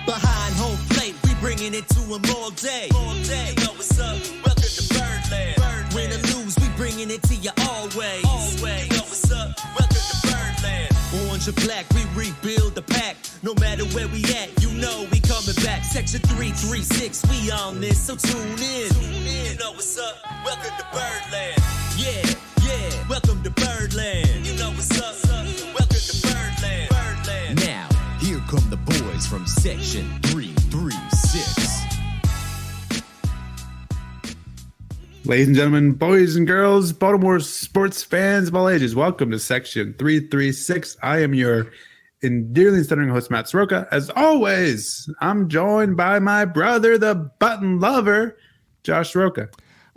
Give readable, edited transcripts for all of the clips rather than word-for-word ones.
Behind home plate, we bringing it to them all day. You know what's up? Welcome to Birdland. Win or lose, we bringing it to you always. You know what's up? Welcome to Birdland. Orange or black, we rebuild the pack. No matter where we at, you know we coming back. Section 336, we on this, so tune in. You know what's up? Welcome to Birdland. Yeah, welcome to Birdland. You know what's up? Welcome to Birdland. Now, here come the boys from Section 336. Ladies and gentlemen, boys and girls, Baltimore sports fans of all ages, welcome to Section 336. I am your endearingly stuttering host, Matt Soroka. As always, I'm joined by my brother, the button lover, Josh Soroka.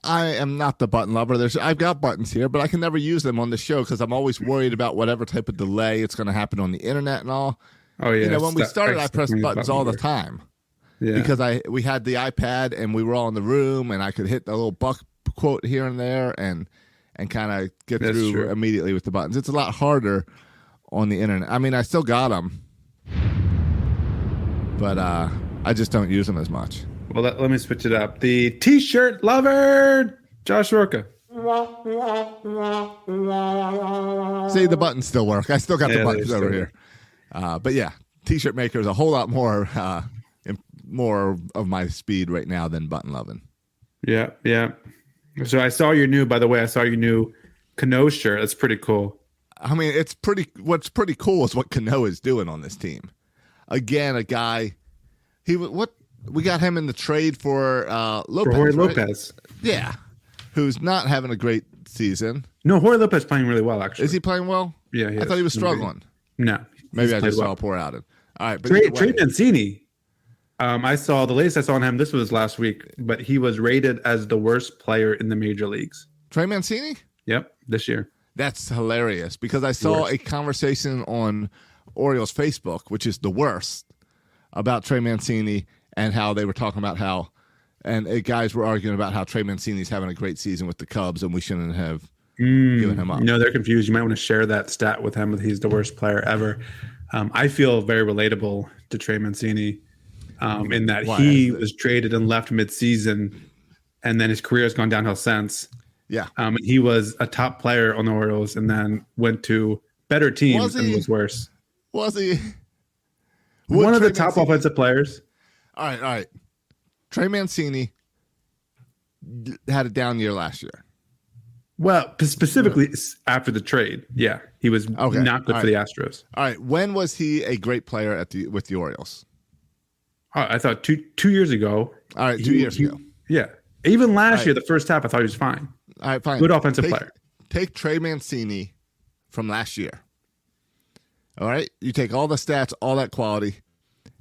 I am not the button lover. I've got buttons here, but I can never use them on the show because I'm always worried about whatever type of delay it's going to happen on the internet and all. Oh, yeah. You know, when we started, I pressed buttons all the time. Yeah. Because we had the iPad and we were all in the room and I could hit the little buck quote here and there and kind of get through immediately with the buttons. It's a lot harder on the internet. I mean, I still got them, but I just don't use them as much. Well, let me switch it up. The T-shirt lover, Josh Soroka. See, the buttons still work. I still got the buttons over here. But yeah, T-shirt maker is a whole lot more of my speed right now than button loving. Yeah. So I saw your new Cano shirt. That's pretty cool. I mean, what's pretty cool is what Cano is doing on this team. Again, a guy, we got him in the trade for Lopez. For Jorge right? Lopez. Yeah. Who's not having a great season. No, Jorge Lopez is playing really well, actually. Is he playing well? Yeah, I thought he was struggling. No. Maybe I just saw a pour out. All right, but Trey Mancini. The latest I saw on him, this was last week, but he was rated as the worst player in the major leagues. Trey Mancini? Yep, this year. That's hilarious because I saw a conversation on Orioles Facebook, which is the worst, about Trey Mancini and how they were talking about guys were arguing about how Trey Mancini's having a great season with the Cubs and we shouldn't have given him up. No, they're confused. You might want to share that stat with him. He's the worst player ever. I feel very relatable to Trey Mancini in that he was traded and left mid-season, and then his career has gone downhill since. Yeah. He was a top player on the Orioles and then went to better teams and was worse. Was he? One of the top offensive players. All right. Trey Mancini had a down year last year. Well, specifically after the trade. Yeah. He was not good for the Astros. All right. When was he a great player with the Orioles? I thought two years ago. All right, 2 years ago. Yeah. Even last year, the first half, I thought he was fine. All right, fine. Good offensive player. Take Trey Mancini from last year. All right? You take all the stats, all that quality.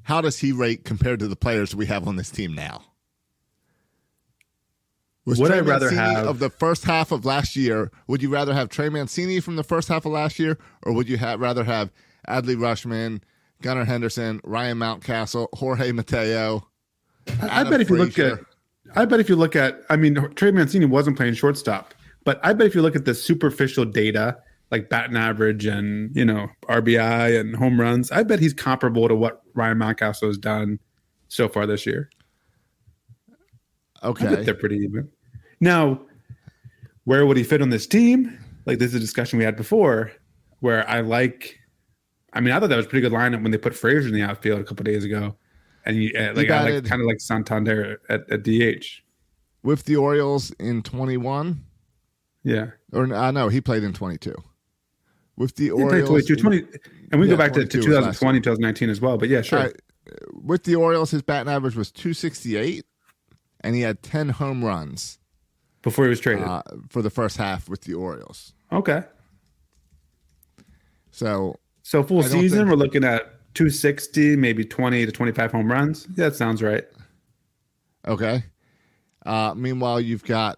How does he rate compared to the players we have on this team now? Would I rather have of the first half of last year? Would you rather have Trey Mancini from the first half of last year, or would you rather have Adley Rutschman, Gunnar Henderson, Ryan Mountcastle, Jorge Mateo? I bet if you look at, I mean, Trey Mancini wasn't playing shortstop, but I bet if you look at the superficial data like batting average and RBI and home runs, I bet he's comparable to what Ryan Mountcastle has done so far this year. Okay, I bet they're pretty even. Now, where would he fit on this team? Like, this is a discussion we had before where I thought that was a pretty good lineup when they put Frazier in the outfield a couple of days ago. And I kind of like Santander at DH. With the Orioles in 21? Yeah. Or no, he played in 22. With the Orioles. 20, and we go back to 2020, 2019 as well. But yeah, sure. With the Orioles, his batting average was 268, and he had 10 home runs. Before he was traded? For the first half with the Orioles. Okay. So full season, we're looking at 260, maybe 20 to 25 home runs. Yeah, that sounds right. Okay. Meanwhile, you've got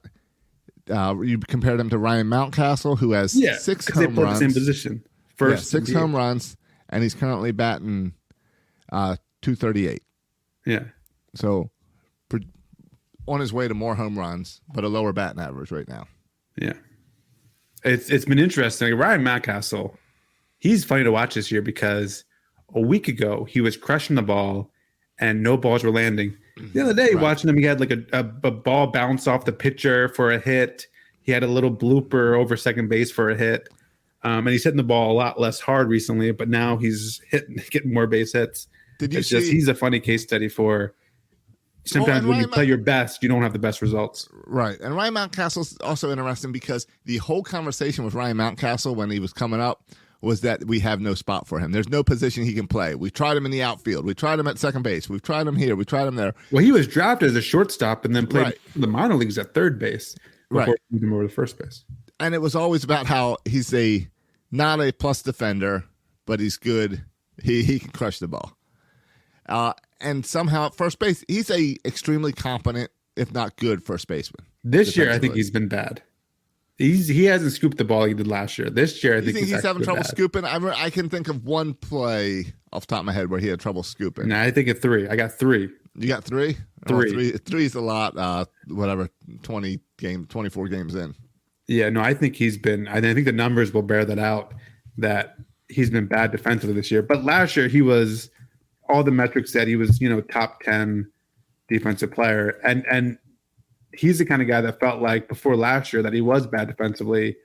you compared him to Ryan Mountcastle, who has 6 home runs. Same position. First, 6 home runs, and he's currently batting 238. Yeah. So on his way to more home runs, but a lower batting average right now. Yeah. It's been interesting. Ryan Mountcastle, he's funny to watch this year because a week ago he was crushing the ball and no balls were landing. The other day, watching him, he had like a ball bounce off the pitcher for a hit. He had a little blooper over second base for a hit. And he's hitting the ball a lot less hard recently, but now he's getting more base hits. He's a funny case study for sometimes when you play your best, you don't have the best results. Right. And Ryan Mountcastle's also interesting because the whole conversation with Ryan Mountcastle when he was coming up was that we have no spot for him. There's no position he can play. We tried him in the outfield. We tried him at second base. We've tried him here. We tried him there. Well, he was drafted as a shortstop and then played the minor leagues at third base before he moved over to first base. And it was always about how he's not a plus defender, but he's good. He can crush the ball. And somehow at first base, he's a extremely competent, if not good, first baseman. This year, I think he's been bad. He hasn't scooped the ball he did last year. This year, I think he's having trouble scooping. I can think of one play off the top of my head where he had trouble scooping. Nah, I think of 3. I got 3. You got 3? 3. Oh, 3 is a lot. 24 games in. Yeah, no, I think he's been. I think the numbers will bear that out. That he's been bad defensively this year. But last year, he was. All the metrics said he was, top 10 defensive player, and he's the kind of guy that felt like before last year that he was bad defensively,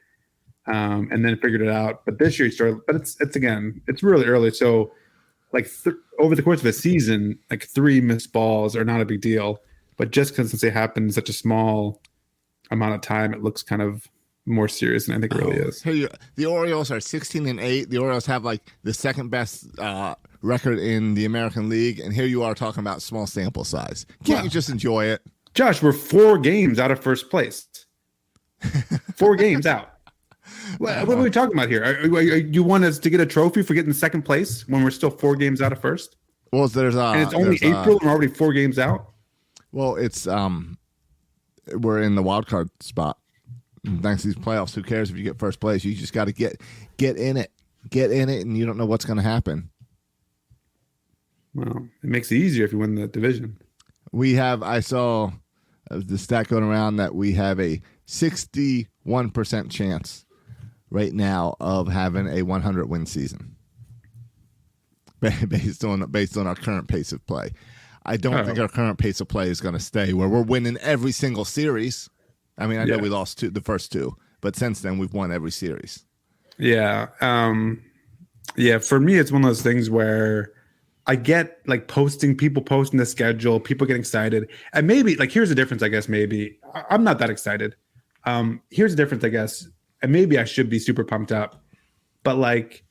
and then figured it out. But this year he started. But it's really early. So, like over the course of a season, like 3 missed balls are not a big deal. But just because they happen in such a small amount of time, it looks kind of more serious than I think it really is. The Orioles are 16-8. The Orioles have like the second best record in the American League, and here you are talking about small sample size. Can't you just enjoy it? Josh, we're 4 games out of first place. 4 games out. What are we talking about here? You want us to get a trophy for getting second place when we're still 4 games out of first? Well, and it's only April and we're already 4 games out? Well, it's we're in the wild card spot. Thanks to these playoffs, who cares if you get first place? You just got to get in it. Get in it, and you don't know what's going to happen. Well, it makes it easier if you win the division. I saw the stat going around that we have a 61% chance right now of having a 100-win season based on our current pace of play. I don't think our current pace of play is going to stay where we're winning every single series. I mean, I know we lost the first 2, but since then we've won every series. Yeah. For me, it's one of those things where I get like people posting the schedule, people getting excited. And maybe like, here's the difference, I guess, maybe I'm not that excited. Here's the difference, I guess. And maybe I should be super pumped up, but like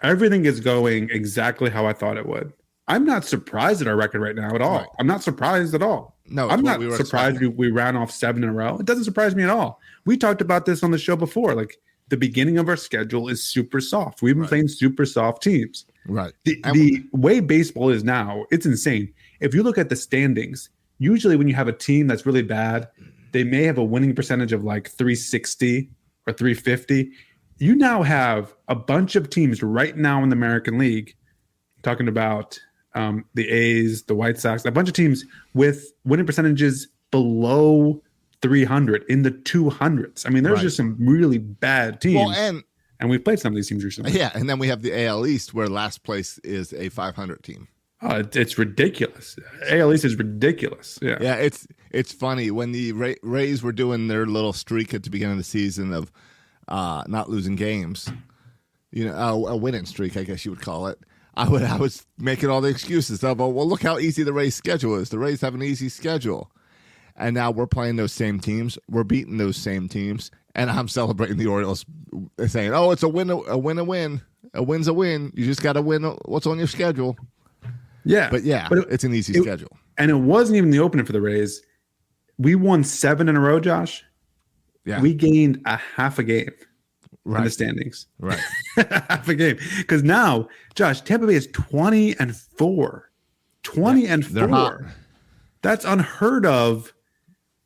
everything is going exactly how I thought it would. I'm not surprised at our record right now at all. Right. I'm not surprised at all. No, I'm not surprised we ran off 7 in a row. It doesn't surprise me at all. We talked about this on the show before. Like the beginning of our schedule is super soft. We've been playing super soft teams. Right. The way baseball is now, it's insane. If you look at the standings, usually when you have a team that's really bad, they may have a winning percentage of like 360 or 350. You now have a bunch of teams right now in the American League, talking about the A's, the White Sox, a bunch of teams with winning percentages below 300 in the 200s. I mean, there's just some really bad teams. Well, and we've played some of these teams recently. Yeah, and then we have the AL East where last place is a 500 team. Oh, it's ridiculous. AL East is ridiculous. Yeah, yeah. It's funny when the Rays were doing their little streak at the beginning of the season of not losing games. A winning streak, I guess you would call it. I was making all the excuses of, well, look how easy the Rays' schedule is. The Rays have an easy schedule. And now we're playing those same teams. We're beating those same teams. And I'm celebrating the Orioles saying, oh, it's a win, a win, a win. A win's a win. You just got to win what's on your schedule. Yeah. But it's an easy schedule. And it wasn't even the opening for the Rays. We won 7 in a row, Josh. Yeah. We gained a half a game. In the standings. Right. Half a game. Because now, Josh, Tampa Bay is 20-4. 20-4. That's unheard of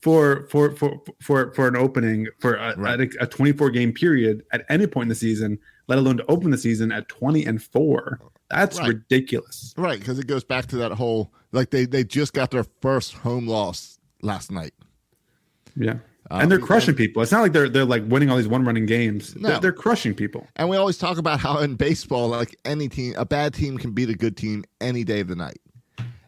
for an opening for a 24-game period at any point in the season, let alone to open the season at 20-4. That's ridiculous. Right, because it goes back to that whole, like they just got their first home loss last night. Yeah. And they're crushing people. It's not like they're like winning all these one-running games. No. They're crushing people. And we always talk about how in baseball, like any team, a bad team can beat a good team any day of the night.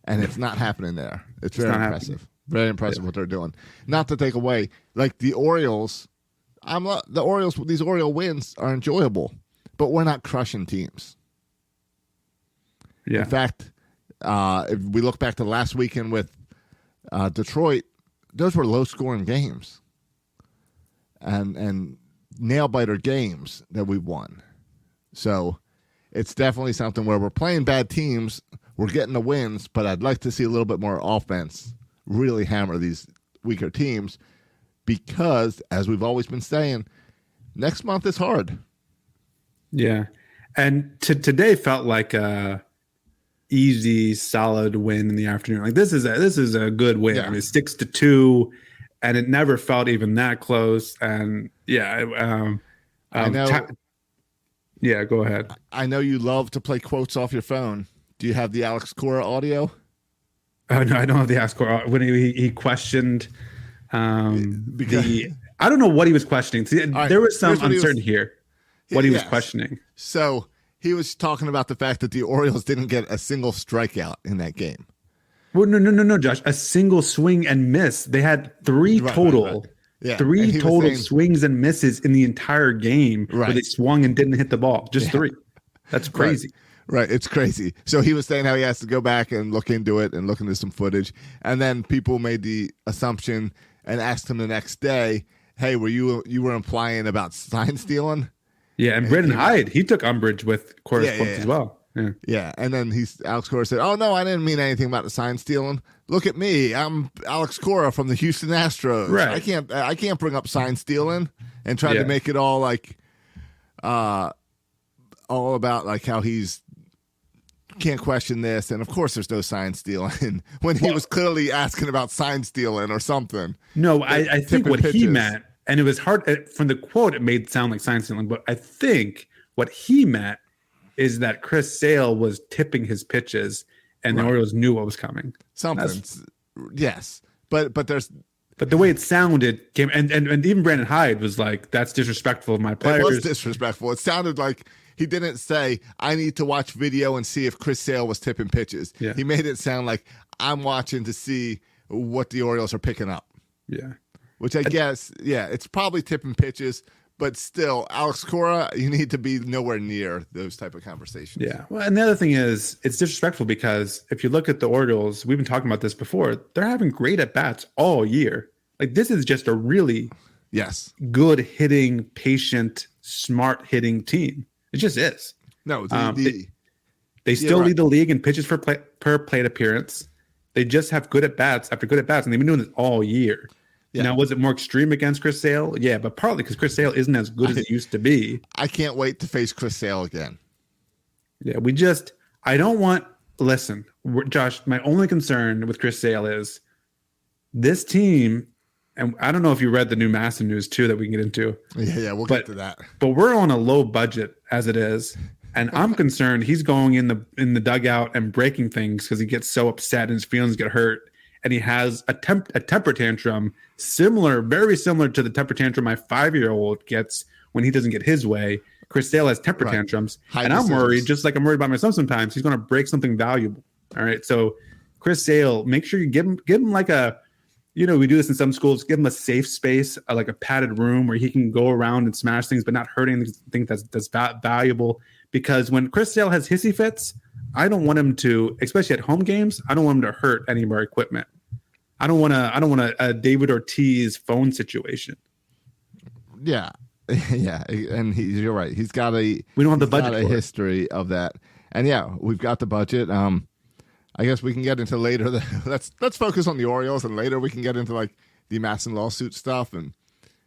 and it's not happening there. It's very not impressive. happening. Very impressive what they're doing. Not to take away, like the Orioles. The Orioles. These Oriole wins are enjoyable, but we're not crushing teams. Yeah. In fact, if we look back to last weekend with Detroit, those were low-scoring games, and nail-biter games that we won. So it's definitely something where we're playing bad teams, we're getting the wins, but I'd like to see a little bit more offense really hammer these weaker teams because, as we've always been saying, next month is hard. Yeah. And today felt like a easy, solid win in the afternoon. Like this is a good win. Yeah. I mean, 6-2, and it never felt even that close. And yeah, I know. Yeah, go ahead. I know you love to play quotes off your phone. Do you have the Alex Cora audio? Oh no, I don't have the ask when he questioned I don't know what he was questioning. See, right, there was some here's what he uncertainty was- here. What he was Yes. questioning. So he was talking about the fact that the Orioles didn't get a single strikeout in that game. Well, no, Josh. A single swing and miss. They had three total. Right. Yeah. Three And he was total saying- swings and misses in the entire game where Right. they swung and didn't hit the ball. Just three. That's crazy. Right, it's crazy. So he was saying how he has to go back and look into it and look into some footage. And then people made the assumption and asked him the next day, "Hey, you were implying about sign stealing?" Yeah, and Brendan Hyde, he took umbrage with Cora's Yeah, quotes yeah. as well. Yeah. Yeah, and then Alex Cora said, "Oh no, I didn't mean anything about the sign stealing. Look at me, I'm Alex Cora from the Houston Astros. Right. I can't bring up sign stealing and try Yeah. to make it all like, all about like how he's can't question this. And of course, there's no sign stealing when he was clearly asking about sign stealing or something. No, I think tipping what he pitches. meant, and it was hard from the quote, it made it sound like sign stealing, but I think what he meant is that Chris Sale was tipping his pitches and the Orioles knew what was coming. Something, yes, but there's. But the way it sounded came, and even Brandon Hyde was like, "That's disrespectful of my players." It was disrespectful. It sounded like he didn't say, "I need to watch video and see if Chris Sale was tipping pitches." Yeah. He made it sound like I'm watching to see what the Orioles are picking up. Yeah. Which I guess, yeah, it's probably tipping pitches, but still, Alex Cora, you need to be nowhere near those type of conversations. Yeah. Well, and the other thing is, it's disrespectful because if you look at the Orioles, we've been talking about this before, they're having great at bats all year. Like, this is just a really Yes. good hitting, patient, smart hitting team. It just is. No, They still right. lead the league in pitches per plate appearance. They just have good at bats after good at bats, and they've been doing this all year. Yeah. Now, was it more extreme against Chris Sale? Yeah, but partly because Chris Sale isn't as good as it used to be. I can't wait to face Chris Sale again. Yeah, I don't want, listen, Josh, my only concern with Chris Sale is this team, and I don't know if you read the new Masson news too that we can get into. Yeah, we'll get to that. But we're on a low budget as it is. And I'm concerned he's going in the dugout and breaking things because he gets so upset and his feelings get hurt. And he has a temper tantrum very similar to the temper tantrum my 5-year-old gets when he doesn't get his way. Chris Sale has temper tantrums. High I'm worried, decisions. just like I'm worried about my son sometimes, he's going to break something valuable. All right. So Chris Sale, make sure you give him like a, we do this in some schools, give him a safe space, like a padded room where he can go around and smash things, but not hurting anything that's valuable. Because when Chris Sale has hissy fits, I don't want him to, especially at home games, I don't want him to hurt any of our equipment. I don't want a David Ortiz phone situation. Yeah. Yeah. And you're right. He's got we don't have the budget got a for it. history of that. And yeah, we've got the budget. I guess we can get into later. Let's focus on the Orioles, and later we can get into like the Masson lawsuit stuff. And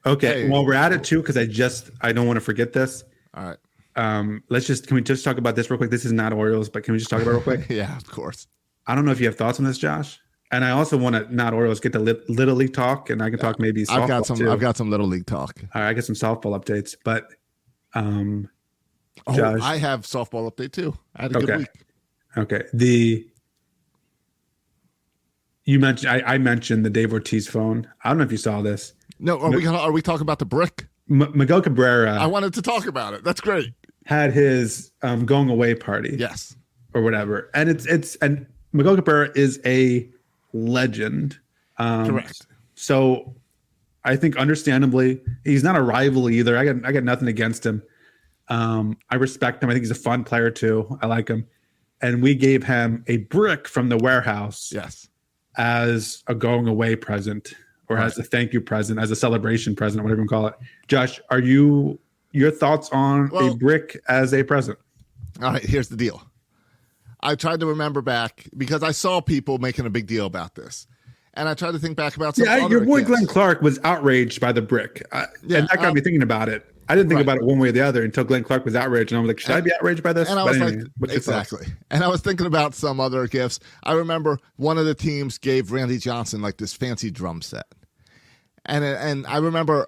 Okay. Hey. Well, we're at it too, because I don't want to forget this. all right. Can we just talk about this real quick? This is not Orioles, but can we just talk about it real quick? Yeah, of course. I don't know if you have thoughts on this, Josh. And I also want to, not Orioles, get to Little League talk, and I can talk maybe softball I've got too. some little league talk. All right, I get some softball updates, but Josh, I have softball update too. I had a good Okay. week. okay. I mentioned the Dave Ortiz phone. I don't know if you saw this. No, are we talking about the brick? Miguel Cabrera I wanted to talk about it. That's great. had his going away party. Yes. Or whatever. And it's Miguel Cabrera is a legend. Correct. So I think understandably, he's not a rival either. I got nothing against him. I respect him. I think he's a fun player too. I like him. And we gave him a brick from the warehouse Yes. as a going away present, or as a thank you present, as a celebration present, whatever you call it. Josh, are your thoughts on a brick as a present? All right, here's the deal. I tried to remember back because I saw people making a big deal about this. And I tried to think back about some other your boy gifts. Glenn Clark was outraged by the brick. And that got me thinking about it. I didn't think about it one way or the other until Glenn Clark was outraged. And I was like, should I be outraged by this? And I was exactly. And I was thinking about some other gifts. I remember one of the teams gave Randy Johnson like this fancy drum set. And I remember,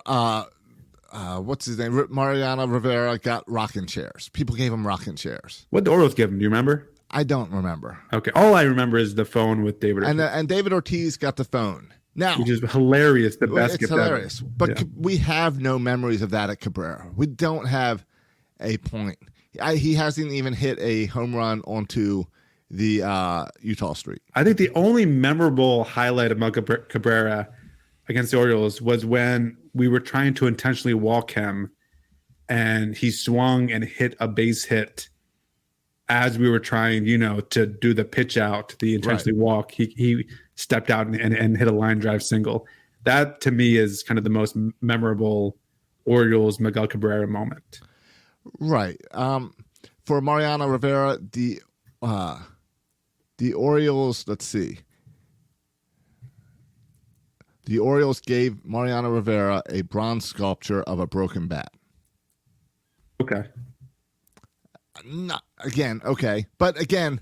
what's his name? Mariano Rivera got rocking chairs. People gave him rocking chairs. What the Orioles give him? Do you remember? I don't remember. Okay. All I remember is the phone with David Ortiz. And David Ortiz got the phone. Now, which is hilarious. The best gift hilarious. Ever. But we have no memories of that at Cabrera. We don't have a point. He hasn't even hit a home run onto the Utah Street. I think the only memorable highlight of Miguel Cabrera against the Orioles was when we were trying to intentionally walk him, and he swung and hit a base hit as we were trying, to do the pitch out, the intentionally walk. He stepped out and hit a line drive single. That to me is kind of the most memorable Orioles Miguel Cabrera moment. Right. For Mariano Rivera, the Orioles, let's see. The Orioles gave Mariano Rivera a bronze sculpture of a broken bat. Okay. Not, again, okay. But again,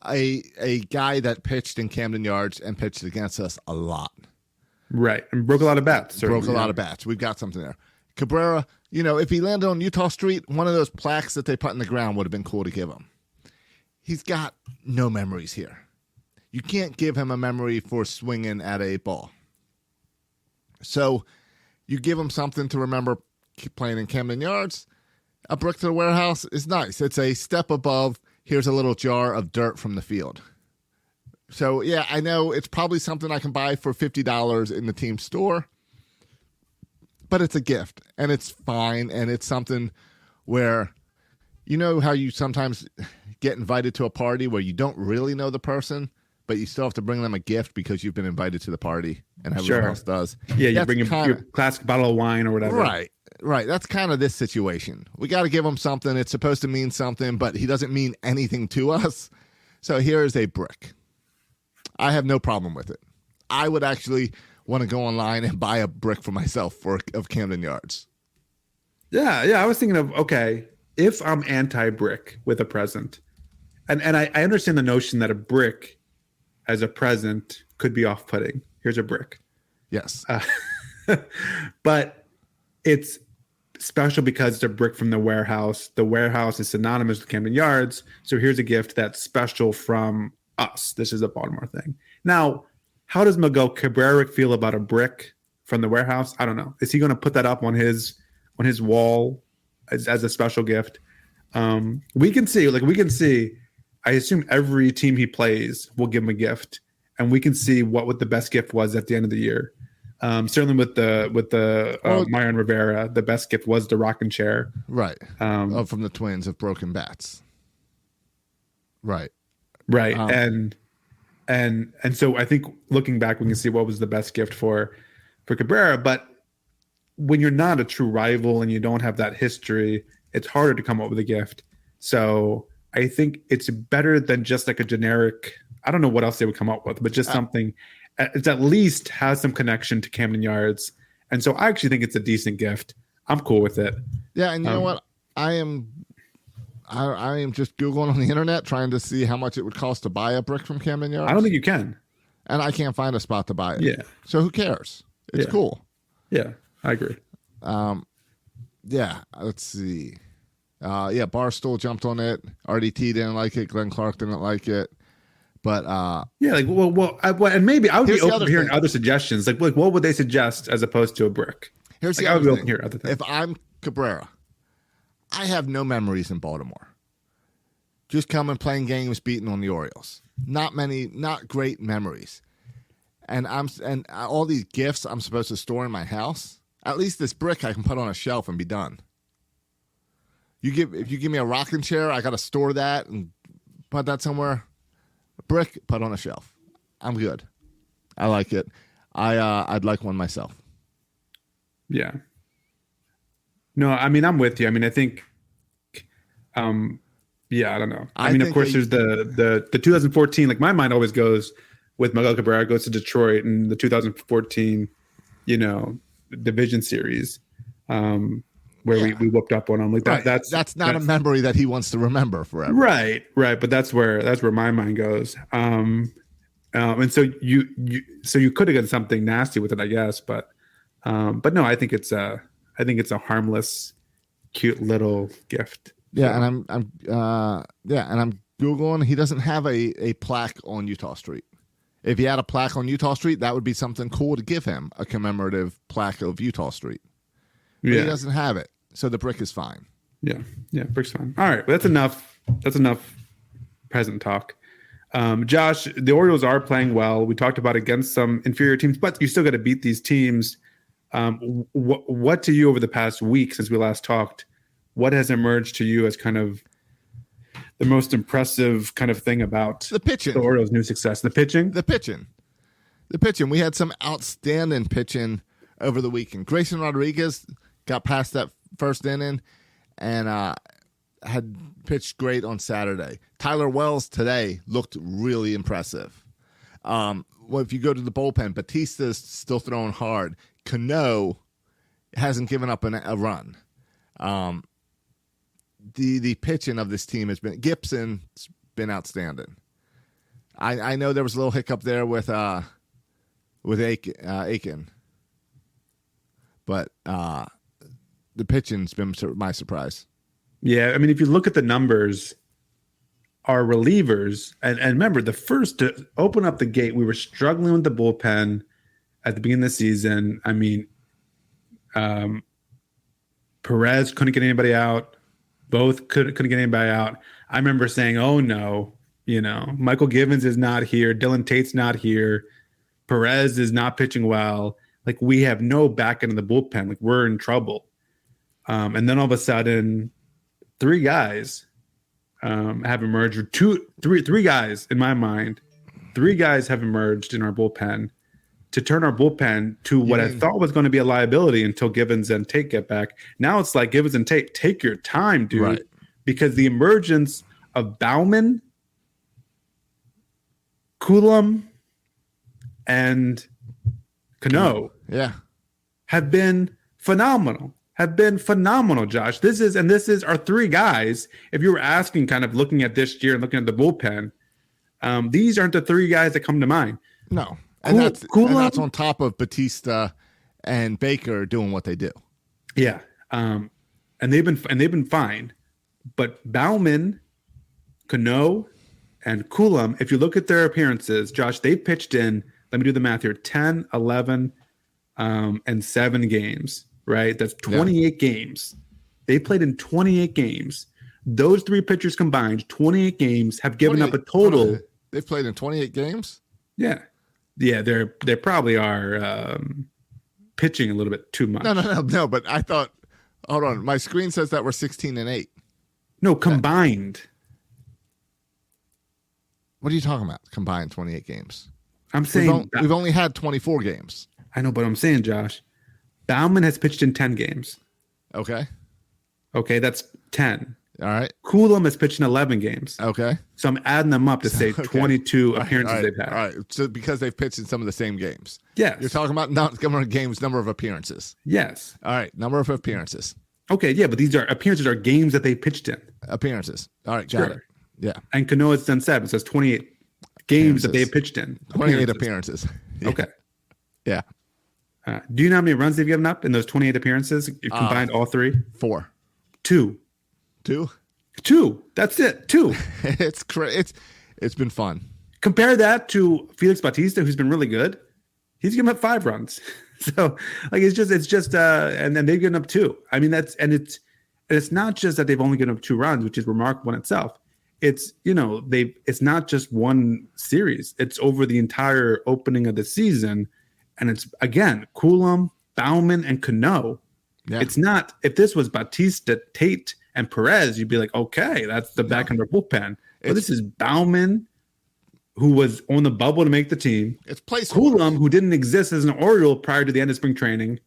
a guy that pitched in Camden Yards and pitched against us a lot. Right. And broke a lot of bats. Broke a lot of bats. We've got something there. Cabrera, if he landed on Utah Street, one of those plaques that they put in the ground would have been cool to give him. He's got no memories here. You can't give him a memory for swinging at a ball. So you give him something to remember playing in Camden Yards. A brick to the warehouse is nice. It's a step above, here's a little jar of dirt from the field. So, yeah, I know it's probably something I can buy for $50 in the team store, but it's a gift, and it's fine, and it's something where, how you sometimes get invited to a party where you don't really know the person, but you still have to bring them a gift because you've been invited to the party, and everyone else does. Yeah, you bring your classic bottle of wine or whatever. Right. That's kind of this situation. We got to give him something. It's supposed to mean something, but he doesn't mean anything to us. So here is a brick. I have no problem with it. I would actually want to go online and buy a brick for myself of Camden Yards. Yeah. I was thinking of, okay, if I'm anti-brick with a present, and I understand the notion that a brick as a present could be off-putting. Here's a brick. Yes. But it's special because it's a brick from the warehouse. The warehouse is synonymous with Camden Yards. So here's a gift that's special from us. This is a Baltimore thing. Now, how does Miguel Cabrera feel about a brick from the warehouse? I don't know. Is he going to put that up on his wall as a special gift? We can see. I assume every team he plays will give him a gift, and we can see what the best gift was at the end of the year. Certainly with the Mariano Rivera, the best gift was the rocking chair. Right. From the Twins of broken bats. Right. Right. And so I think looking back, we can see what was the best gift for Cabrera. But when you're not a true rival and you don't have that history, it's harder to come up with a gift. So I think it's better than just like a generic, I don't know what else they would come up with, but just something it's at least has some connection to Camden Yards. And so I actually think it's a decent gift. I'm cool with it. Yeah, and you know what? I am just Googling on the internet trying to see how much it would cost to buy a brick from Camden Yards. I don't think you can. And I can't find a spot to buy it. Yeah. So who cares? It's cool. Yeah, I agree. Yeah, let's see. Barstool jumped on it. RDT didn't like it. Glenn Clark didn't like it. But and maybe I would be open to hearing other suggestions. Like what would they suggest as opposed to a brick? Here's the other thing. Other things. If I'm Cabrera, I have no memories in Baltimore. Just coming, playing games, beating on the Orioles. not great memories. And all these gifts I'm supposed to store in my house. At least this brick I can put on a shelf and be done. If you give me a rocking chair, I got to store that and put that somewhere. A brick, put on a shelf. I'm good. I like it. I'd like one myself. Yeah. No, I mean, I'm with you. I mean, I think, yeah, I don't know. I mean, of course, there's the 2014. Like my mind always goes with Miguel Cabrera goes to Detroit in the 2014, division series, where we whooped up on them. Like right. That's not a memory that he wants to remember forever. Right. But that's where my mind goes. And so you could have done something nasty with it, I guess. But no, I think it's a harmless, cute little gift. Yeah, and I'm Googling. He doesn't have a plaque on Utah Street. If he had a plaque on Utah Street, that would be something cool to give him, a commemorative plaque of Utah Street. But he doesn't have it, so the brick is fine. Yeah, brick's fine. All right, well, that's enough. That's enough present talk. Josh, the Orioles are playing well. We talked about against some inferior teams, but you still got to beat these teams. What to you over the past week since we last talked? What has emerged to you as kind of the most impressive kind of thing about the pitching? The Orioles' new success, the pitching. We had some outstanding pitching over the weekend. Grayson Rodriguez got past that first inning and had pitched great on Saturday. Tyler Wells today looked really impressive. Well, if you go to the bullpen, Batista's still throwing hard. Cano hasn't given up a run. The pitching of this team has been Gibson's been outstanding. I know there was a little hiccup there with Aiken, but the pitching's been my surprise. Yeah, I mean, if you look at the numbers, our relievers, and remember, the first to open up the gate, we were struggling with the bullpen at the beginning of the season. I mean, Perez couldn't get anybody out. Both couldn't get anybody out. I remember saying, oh, no, Michael Givens is not here. Dylan Tate's not here. Perez is not pitching well. Like, we have no back end of the bullpen. Like, we're in trouble. And then all of a sudden, three guys have emerged. Three guys, in my mind, three guys have emerged in our bullpen to turn our bullpen to what I thought was going to be a liability until Givens and Tate get back. Now it's like Givens and Tate, take your time, dude. Right. Because the emergence of Bauman, Coulomb, and Cano have been phenomenal. Josh. This is our three guys. If you were asking, kind of looking at this year and looking at the bullpen, these aren't the three guys that come to mind. No. And that's on top of Batista and Baker doing what they do. Yeah. And they've been fine. But Bauman, Cano, and Coulomb, if you look at their appearances, Josh, they pitched in, let me do the math here, 10, 11, and 7 games, right? That's 28 games. They played in 28 games. Those three pitchers combined, 28 games, have given up a total. They've played in 28 games? Yeah. Yeah, they probably are pitching a little bit too much. No. But I thought, hold on, my screen says that we're 16-8. No, combined. What are you talking about? Combined 28 games. I'm saying we've only had 24 games. I know, but I'm saying, Josh, Bauman has pitched in 10 games. Okay, that's 10. All right. Coulomb has pitched in 11 games. Okay. So I'm adding them up to say 22 appearances they've had. All right. So because they've pitched in some of the same games. Yes. You're talking about not number of games, number of appearances. Yes. All right. Number of appearances. Okay. Yeah, but these are appearances are games that they pitched in. Appearances. All right. Got it. Yeah. And Cano has done 7. So it's 28 games that they've pitched in. 28 appearances. Yeah. Okay. Yeah. Do you know how many runs they've given up in those 28 appearances? You combined all three? 4. 2. 2? 2. That's it. 2. It's been fun. Compare that to Felix Bautista, who's been really good. He's given up 5 runs. So like it's just and then they've given up 2. I mean it's not just that they've only given up 2 runs, which is remarkable in itself. it's it's not just one series. It's over the entire opening of the season, and it's again Coulomb, Bauman, and Cano. Yeah. It's not, if this was Batista, Tate, and Perez, you'd be like, okay, that's the back end of bullpen. But this is Bauman, who was on the bubble to make the team. It's placeholders. Coulomb, who didn't exist as an Oriole prior to the end of spring training,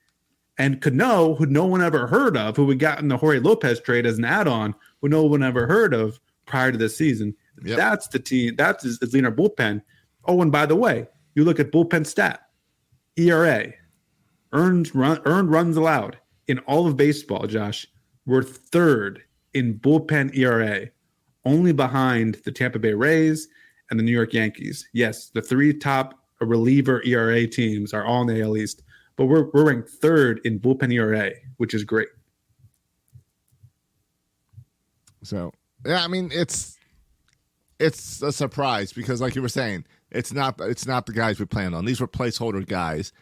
and Cano, who no one ever heard of, who we got in the Jorge Lopez trade as an add-on, who no one ever heard of prior to this season. Yep. That's the team. That's his leaner bullpen. Oh, and by the way, you look at bullpen stat, ERA, earned runs allowed in all of baseball, Josh. We're third in bullpen ERA, only behind the Tampa Bay Rays and the New York Yankees. Yes, the three top reliever ERA teams are all in the AL East, but we're ranked third in bullpen ERA, which is great. So, yeah, I mean, it's a surprise because, like you were saying, it's not the guys we planned on. These were placeholder guys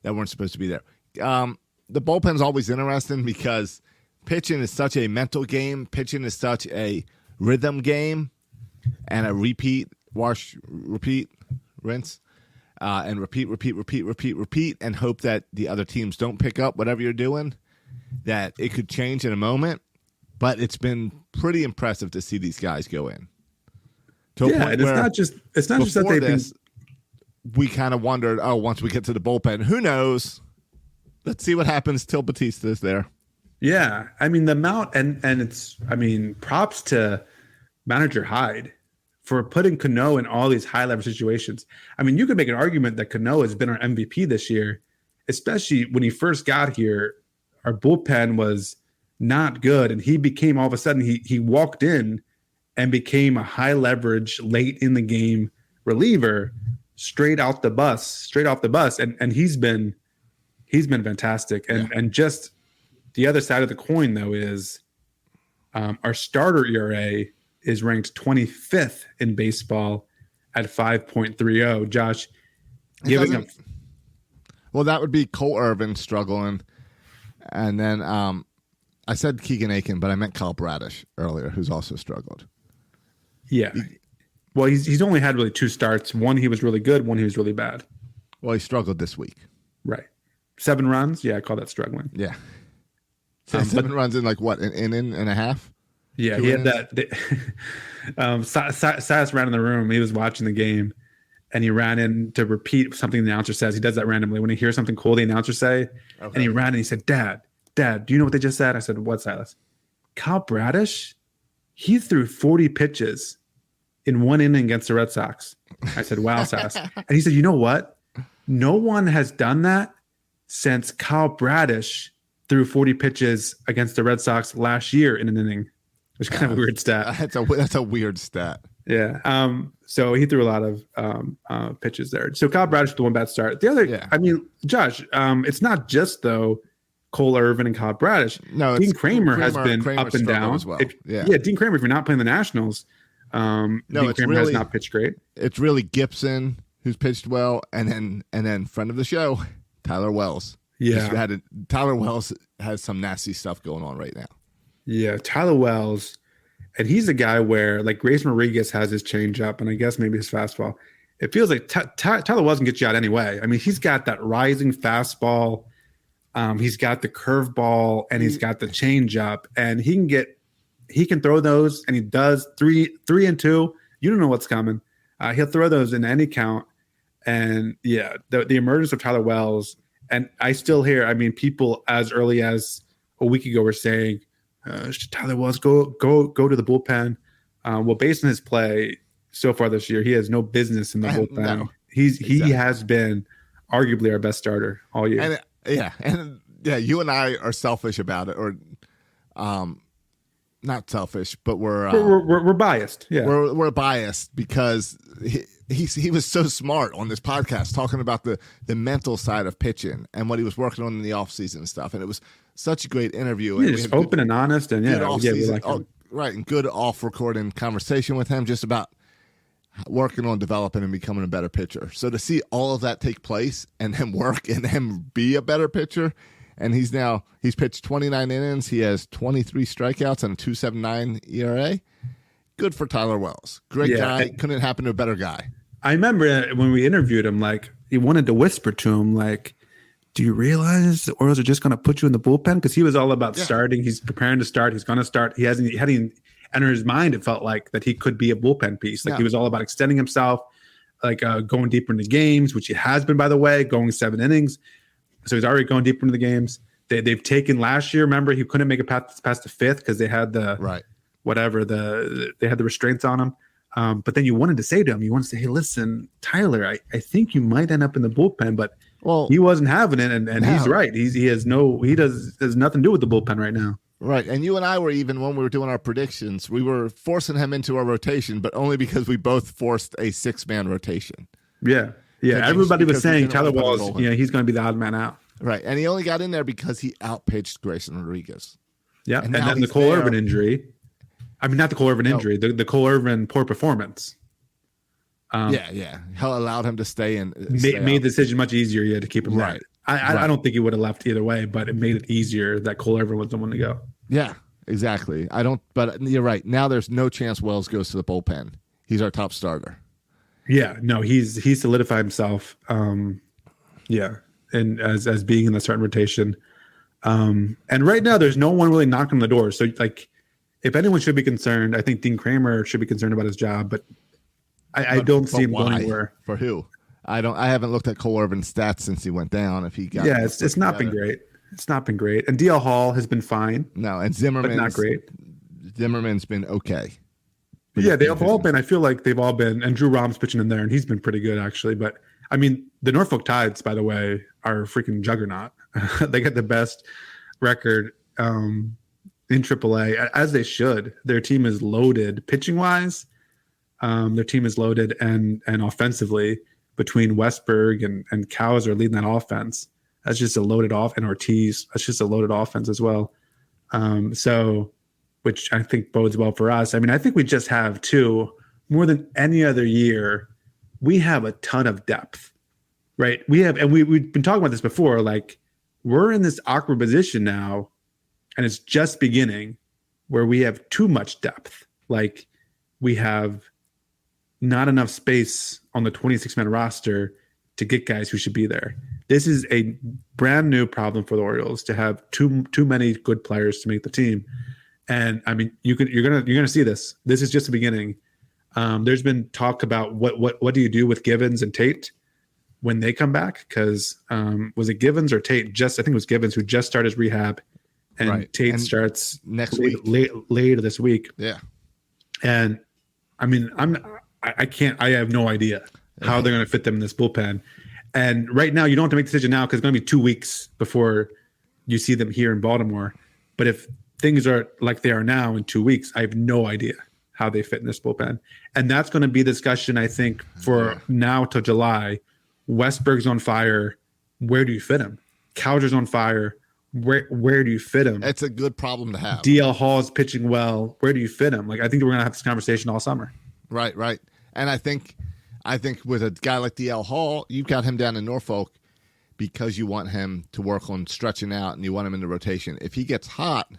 that weren't supposed to be there. The bullpen's always interesting because pitching is such a mental game. Pitching is such a rhythm game, and a repeat, rinse, and repeat, and hope that the other teams don't pick up whatever you're doing, that it could change in a moment. But it's been pretty impressive to see these guys go in. Yeah, and it's not just that they've been. We kind of wondered, once we get to the bullpen, who knows? Let's see what happens till Batista's there. Yeah, I mean the amount, and it's, I mean, props to manager Hyde for putting Cano in all these high leverage situations. I mean, you could make an argument that Cano has been our MVP this year, especially when he first got here. Our bullpen was not good, and he became, all of a sudden he walked in and became a high leverage late in the game reliever straight off the bus, and he's been fantastic. And just the other side of the coin, though, is our starter ERA is ranked 25th in baseball at 5.30. Josh, giving up. Well, that would be Cole Irvin struggling, and then I said Keegan Aiken, but I meant Kyle Bradish earlier, who's also struggled. Yeah. Well, he's only had really two starts. One he was really good. One he was really bad. Well, he struggled this week. Right. 7 runs. Yeah, I call that struggling. Yeah. 7 runs in like what, an inning and a half? Yeah, he had that. Sass ran in the room. He was watching the game, and he ran in to repeat something the announcer says. He does that randomly. When he hears something cool, the announcer say, and he ran and he said, Dad, do you know what they just said? I said, what, Silas? Kyle Bradish, he threw 40 pitches in 1 inning against the Red Sox. I said, wow, Sass. And he said, you know what? No one has done that since Kyle Bradish threw 40 pitches against the Red Sox last year in an inning. Which is kind of a weird stat. That's a weird stat. Yeah. So he threw a lot of pitches there. So Kyle Bradish with the one bad start. The other, I mean, Josh, it's not just though Cole Irvin and Kyle Bradish. No, Dean Kramer has been up and down as well. Dean Kramer, if you're not playing the Nationals, Dean Kramer has not pitched great. It's really Gibson who's pitched well, and then friend of the show, Tyler Wells. Yeah, Tyler Wells has some nasty stuff going on right now. Yeah, Tyler Wells, and he's a guy where like Grayson Rodriguez has his changeup, and I guess maybe his fastball. It feels like Tyler Wells can get you out anyway. I mean, he's got that rising fastball, he's got the curveball, and he's got the changeup, and he can throw those, and he does 3-2. You don't know what's coming. He'll throw those in any count, and yeah, the emergence of Tyler Wells, and I still hear. I mean, people as early as a week ago were saying, Tyler Wells go to the bullpen. Well, based on his play so far this year, he has no business in the bullpen. No, he has been arguably our best starter all year. And you and I are selfish about it, or not selfish, but we're biased. Yeah, we're biased because he was so smart on this podcast talking about the mental side of pitching and what he was working on in the offseason and stuff, and it was such a great interview. Yeah, just open and honest, and we like him. Right, and good off-recording conversation with him just about working on developing and becoming a better pitcher. So to see all of that take place and him work and him be a better pitcher, and he's pitched 29 innings. He has 23 strikeouts and a 2.79 ERA. good for Tyler Wells. Great guy. Couldn't happen to a better guy. I remember when we interviewed him, like he wanted to whisper to him, like, do you realize the Orioles are just going to put you in the bullpen? Because he was all about starting. He's preparing to start. He's going to start. He hadn't entered his mind. It felt like that he could be a bullpen piece. Like he was all about extending himself, like going deeper into games, which he has been, by the way, going 7 innings. So he's already going deeper into the games. They've taken last year. Remember, he couldn't make it past the 5th because they had the they had the restraints on him. But then you wanted to say to him, hey, listen, Tyler, I think you might end up in the bullpen, but he wasn't having it, and he's right. He has nothing to do with the bullpen right now. Right, and you and I were, even when we were doing our predictions, we were forcing him into our rotation, but only because we both forced a 6-man rotation. Yeah. Everybody was saying Tyler Walls, he's going to be the odd man out. Right, and he only got in there because he outpitched Grayson Rodriguez. Yeah, and then the Cole Irvin injury. I mean, not the Cole Irvin injury, the Cole Irvin poor performance. Hell allowed him to stay in. Made the decision much easier to keep him right. I don't think he would have left either way, but it made it easier that Cole Irvin was the one to go. Yeah, exactly. But you're right. Now there's no chance Wells goes to the bullpen. He's our top starter. Yeah, no, he's solidified himself. And as being in the starting rotation. And right now there's no one really knocking on the door. So like, if anyone should be concerned, I think Dean Kramer should be concerned about his job, but I don't see him going anywhere. For who? I haven't looked at Cole Irvin's stats since he went down. If he got it's not been great. It's not been great. And DL Hall has been fine. No, and Zimmerman's not great. Zimmerman's been okay. They've all been. I feel like they've all been. And Drew Rom's pitching in there, and he's been pretty good actually. But I mean, the Norfolk Tides, by the way, are a freaking juggernaut. They get the best record in AAA, as they should. Their team is loaded pitching wise. Their team is loaded and offensively. Between Westberg and Cows are leading that offense. That's just a loaded off, and Ortiz. That's just a loaded offense as well. So, which I think bodes well for us. I mean, I think we just have more than any other year. We have a ton of depth, right? We've been talking about this before. Like, we're in this awkward position now, and it's just beginning, where we have too much depth. Like, we have not enough space on the 26-man roster to get guys who should be there. This is a brand new problem for the Orioles, to have too many good players to make the team. And I mean, you're gonna see this. This is just the beginning. There's been talk about what do you do with Givens and Tate when they come back? Because was it Givens or Tate? I think it was Givens who just started his rehab, and Tate starts next week, later this week. Yeah. And I mean, I have no idea how they're going to fit them in this bullpen. And right now, you don't have to make a decision now because it's going to be 2 weeks before you see them here in Baltimore. But if things are like they are now in 2 weeks, I have no idea how they fit in this bullpen. And that's going to be a discussion, I think, for now till July. Westberg's on fire. Where do you fit him? Cowder's on fire. Where do you fit him? It's a good problem to have. DL Hall's pitching well. Where do you fit him? Like, I think we're going to have this conversation all summer. Right. And I think with a guy like DL Hall, you've got him down in Norfolk because you want him to work on stretching out and you want him in the rotation. If he gets hot,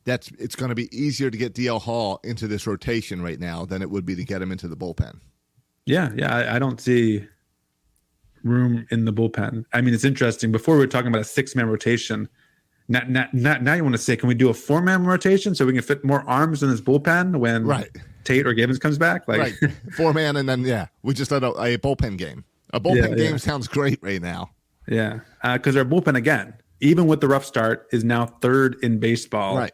it's going to be easier to get DL Hall into this rotation right now than it would be to get him into the bullpen. Yeah, I don't see room in the bullpen. I mean, it's interesting. Before we were talking about a 6-man rotation. Now you want to say, can we do a 4-man rotation so we can fit more arms in this bullpen when Tate or Givens comes back? Like 4-man, and then we just had a bullpen game. A bullpen game sounds great right now. Yeah, because our bullpen again, even with the rough start, is now 3rd in baseball. Right.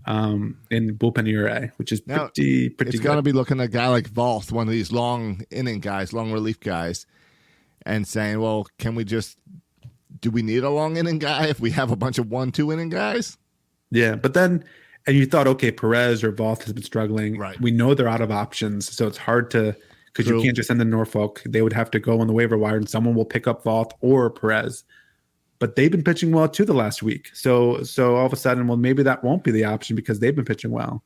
In bullpen ERA, which is pretty good. It's going to be looking at a guy like Voth, one of these long inning guys, long relief guys, and saying, well, do we need a long inning guy if we have a bunch of 1-2 inning guys? Yeah, but then, and you thought, okay, Perez or Voth has been struggling. Right. We know they're out of options, so it's hard to, because you can't just send them to Norfolk. They would have to go on the waiver wire, and someone will pick up Voth or Perez. But they've been pitching well too the last week. So all of a sudden, well, maybe that won't be the option because they've been pitching well.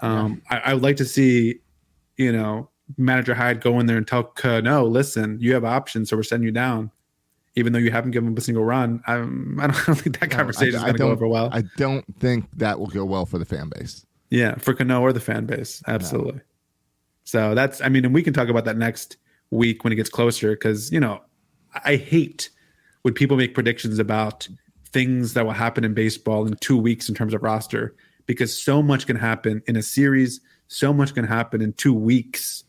I would like to see, Manager Hyde go in there and tell Cano, listen, you have options, so we're sending you down. Even though you haven't given him a single run, I don't think that conversation is going to go over well. I don't think that will go well for the fan base. Yeah, for Cano or the fan base. Absolutely. So that's, I mean, and we can talk about that next week when it gets closer, because, I hate when people make predictions about things that will happen in baseball in 2 weeks in terms of roster, because so much can happen in a series, so much can happen in 2 weeks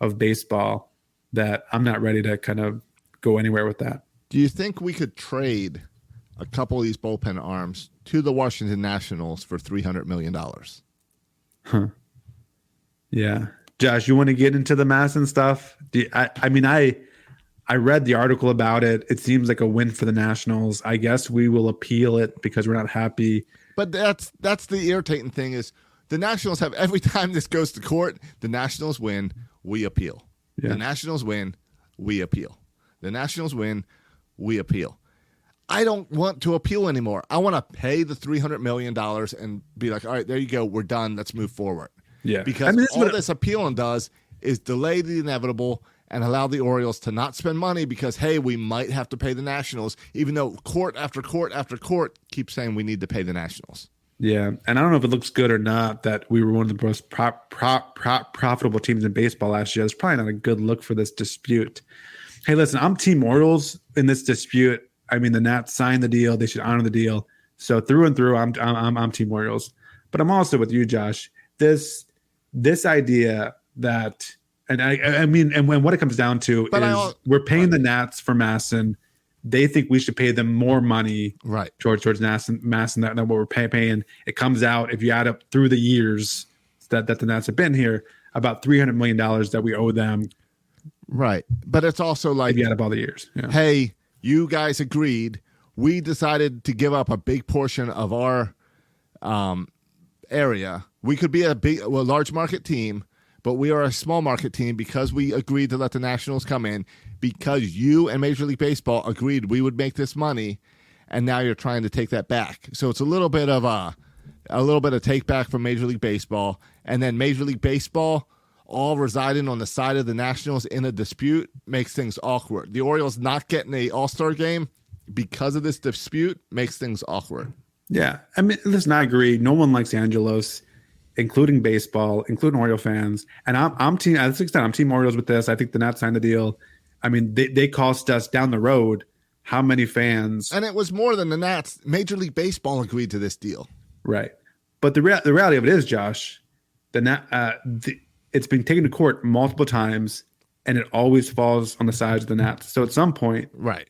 of baseball that I'm not ready to kind of go anywhere with that. Do you think we could trade a couple of these bullpen arms to the Washington Nationals for $300 million? Yeah. Josh, you want to get into the Masson stuff? I read the article about it. It seems like a win for the Nationals. I guess we will appeal it because we're not happy. But that's the irritating thing is the Nationals have, every time this goes to court, the Nationals win, we appeal. Yeah. The Nationals win, we appeal. The Nationals win, we appeal. I don't want to appeal anymore. I want to pay the $300 million and be like, all right, there you go. We're done. Let's move forward. Yeah. Because all this appealing does is delay the inevitable and allow the Orioles to not spend money because, hey, we might have to pay the Nationals, even though court after court after court keeps saying we need to pay the Nationals. Yeah, and I don't know if it looks good or not that we were one of the most profitable teams in baseball last year. It's probably not a good look for this dispute. Hey, listen, I'm Team Orioles in this dispute. I mean, the Nats signed the deal; they should honor the deal. So through and through, I'm Team Orioles. But I'm also with you, Josh. This idea that, and I mean, and when what it comes down to is we're paying the Nats for Masson. They think we should pay them more money, right, towards Masson than what we're paying. It comes out, if you add up through the years that the Nats have been here, about $300 million that we owe them. Right, but it's also like, if you add up all the years. Yeah. Hey, you guys agreed. We decided to give up a big portion of our area. We could be a large market team, but we are a small market team because we agreed to let the Nationals come in, because you and Major League Baseball agreed we would make this money, and now you're trying to take that back. So it's a little bit of take back from Major League Baseball, and then Major League Baseball all residing on the side of the Nationals in a dispute makes things awkward. The Orioles not getting a All-Star game because of this dispute makes things awkward. Yeah, I mean, listen, I agree. No one likes Angelos, including baseball, including Oriole fans. And I'm team, at this extent, I'm Team Orioles with this. I think the Nats signed the deal. I mean, they cost us down the road how many fans? And it was more than the Nats. Major League Baseball agreed to this deal. Right. But the reality of it is, Josh, it's been taken to court multiple times, and it always falls on the sides of the Nats. So at some point, right,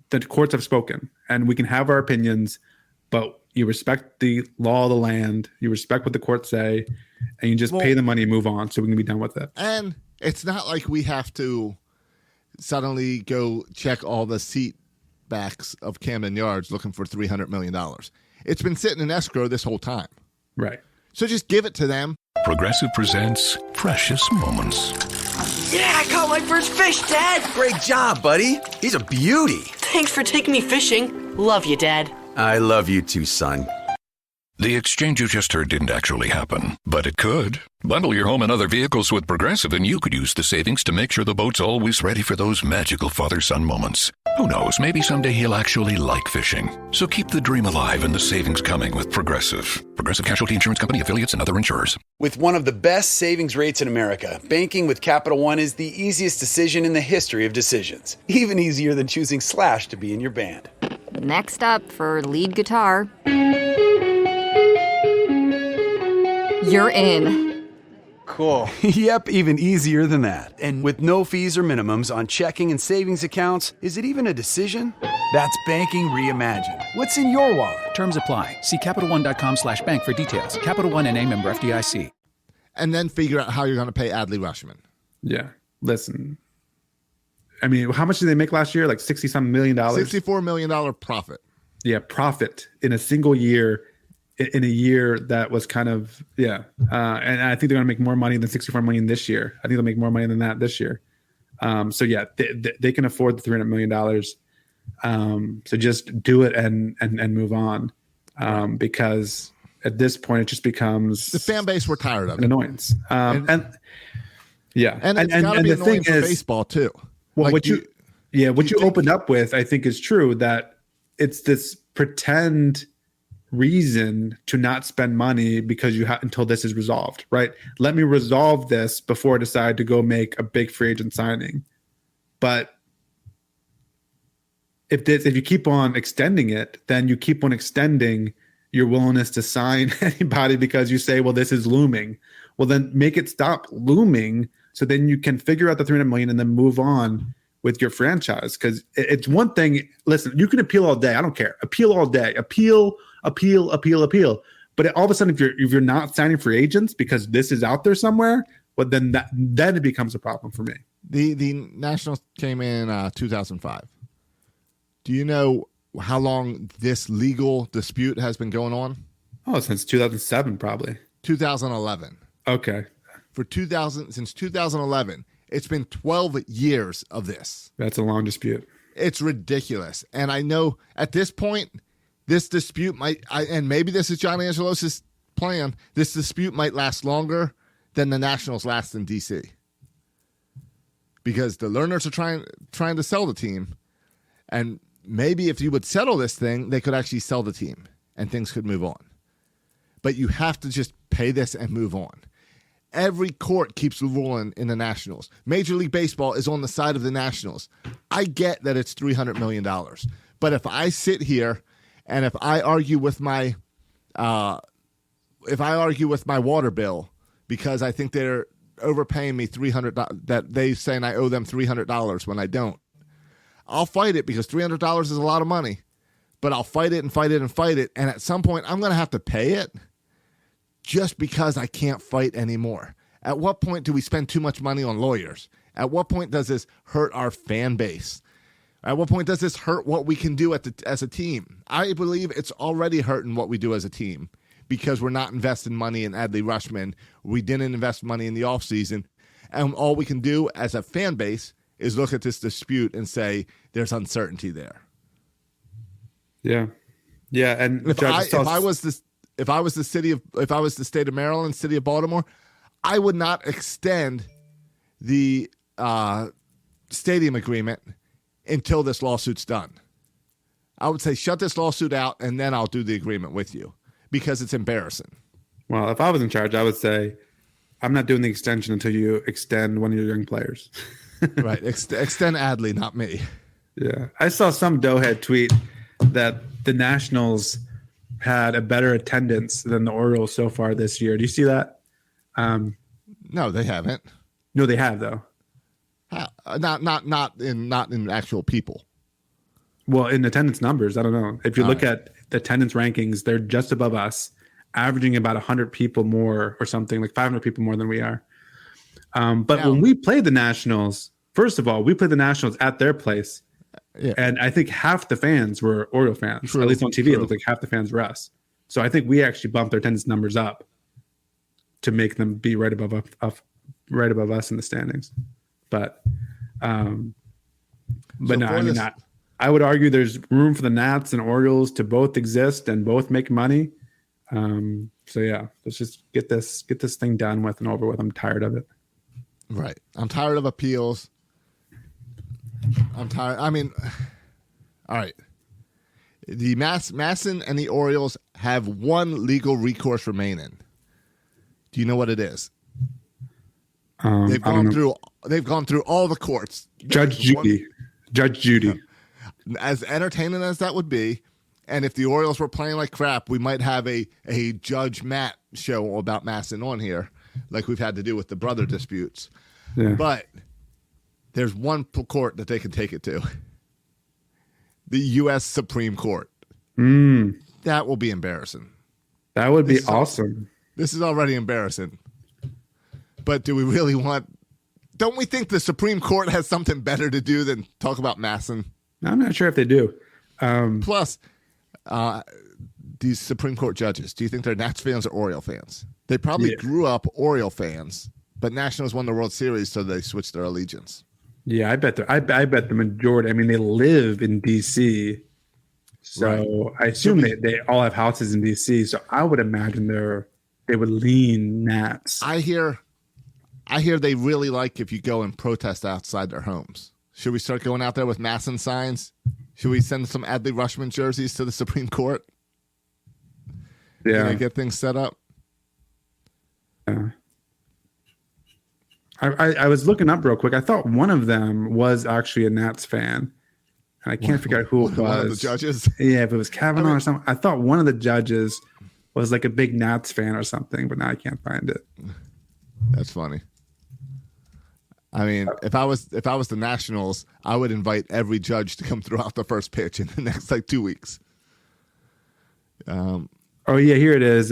the courts have spoken, and we can have our opinions, but you respect the law of the land, you respect what the courts say, and you just pay the money and move on so we can be done with it. And it's not like we have to suddenly go check all the seat backs of Camden Yards looking for $300 million. It's been sitting in escrow this whole time. Right. So just give it to them. Progressive presents Precious Moments. Yeah, I caught my first fish, Dad. Great job, buddy. He's a beauty. Thanks for taking me fishing. Love you, Dad. I love you too, son. The exchange you just heard didn't actually happen, but it could. Bundle your home and other vehicles with Progressive, and you could use the savings to make sure the boat's always ready for those magical father-son moments. Who knows, maybe someday he'll actually like fishing. So keep the dream alive and the savings coming with Progressive. Progressive Casualty Insurance Company, affiliates, and other insurers. With one of the best savings rates in America, banking with Capital One is the easiest decision in the history of decisions. Even easier than choosing Slash to be in your band. Next up for lead guitar. You're in. Cool. Yep, even easier than that. And with no fees or minimums on checking and savings accounts, is it even a decision? That's banking reimagined. What's in your wallet? Terms apply. See CapitalOne.com/bank for details. Capital One N.A. member FDIC. And then figure out how you're going to pay Adley Rutschman. Yeah. Listen. I mean, how much did they make last year? Like $60-something million? $64 million profit. Yeah, profit in a single year. In a year that was kind of, and I think they're going to make more money than $64 million this year. I think they'll make more money than that this year. So yeah, they can afford the $300 million. So just do it and move on, because at this point it just becomes the fan base. We're tired of an annoyance. And it's got to be annoying for baseball too. Well, like what you opened up with, I think, is true, that it's this pretend reason to not spend money because you have until this is resolved, right? Let me resolve this before I decide to go make a big free agent signing. But if you keep on extending it, then you keep on extending your willingness to sign anybody because you say, well, this is looming. Well, then make it stop looming so then you can figure out the $300 million and then move on with your franchise. Because it's one thing. Listen, you can appeal all day. I don't care. Appeal all day. Appeal. But all of a sudden, if you're not signing free agents because this is out there somewhere, well, then it becomes a problem for me. The Nationals came in 2005. Do you know how long this legal dispute has been going on? Oh, since 2007, probably. 2011. Okay. Since 2011, it's been 12 years of this. That's a long dispute. It's ridiculous. And I know at this point, this dispute and maybe this is John Angelos' plan, this dispute might last longer than the Nationals last in D.C. Because the Lerners are trying to sell the team. And maybe if you would settle this thing, they could actually sell the team and things could move on. But you have to just pay this and move on. Every court keeps ruling in the Nationals. Major League Baseball is on the side of the Nationals. I get that it's $300 million. But if I sit here and if I argue with my water bill because I think they're overpaying me $300, that they saying I owe them $300 when I don't, I'll fight it because $300 is a lot of money. But I'll fight it and fight it and fight it. And at some point, I'm going to have to pay it just because I can't fight anymore. At what point do we spend too much money on lawyers? At what point does this hurt our fan base? At what point does this hurt what we can do as a team? I believe it's already hurting what we do as a team because we're not investing money in Adley Rutschman. We didn't invest money in the offseason. And all we can do as a fan base is look at this dispute and say there's uncertainty there. Yeah. Yeah. And if I was the state of Maryland, city of Baltimore, I would not extend the stadium agreement until this lawsuit's done. I would say shut this lawsuit out and then I'll do the agreement with you because it's embarrassing. Well, if I was in charge, I would say I'm not doing the extension until you extend one of your young players. Right. Extend Adley, not me. Yeah. I saw some doughhead tweet that the Nationals had a better attendance than the Orioles so far this year. Do you see that? No, they haven't. No, they have though. How? Not in actual people. Well, in attendance numbers, I don't know. If you look at the attendance rankings, they're just above us, averaging about 100 people more or something, like 500 people more than we are. But when we played the Nationals, first of all, we played the Nationals at their place. Yeah. And I think half the fans were Oriole fans. True, at least on TV, it looked like half the fans were us. So I think we actually bumped their attendance numbers up to make them be right above us in the standings. But no, I mean, I would argue there's room for the Nats and Orioles to both exist and both make money. So yeah, let's just get this thing done with and over with. I'm tired of it. Right. I'm tired of appeals. I'm tired. I mean, all right. The Masson and the Orioles have one legal recourse remaining. Do you know what it is? They've gone through all the courts. Judge Judy. As entertaining as that would be, and if the Orioles were playing like crap, we might have a Judge Matt show about Masson on here, like we've had to do with the brother disputes. Yeah. But there's one court that they can take it to. The U.S. Supreme Court. That will be embarrassing. That would be awesome. This is already embarrassing. But do we really want... Don't we think the Supreme Court has something better to do than talk about Masson? I'm not sure if they do. Plus, these Supreme Court judges, do you think they're Nats fans or Oriole fans? They probably grew up Oriole fans, but Nationals won the World Series, so they switched their allegiance. Yeah, I bet the majority. I mean, they live in D.C., so I assume they all have houses in D.C. So I would imagine they would lean Nats. I hear they really like if you go and protest outside their homes. Should we start going out there with Masson signs? Should we send some Adley Rutschman jerseys to the Supreme Court? Yeah. get things set up. I was looking up real quick. I thought one of them was actually a Nats fan. I can't figure out who it was. One of the judges? Yeah, if it was Kavanaugh or something. I thought one of the judges was like a big Nats fan or something, but now I can't find it. That's funny. I mean, if I was the Nationals, I would invite every judge to come throughout the first pitch in the next 2 weeks. Oh yeah, here it is.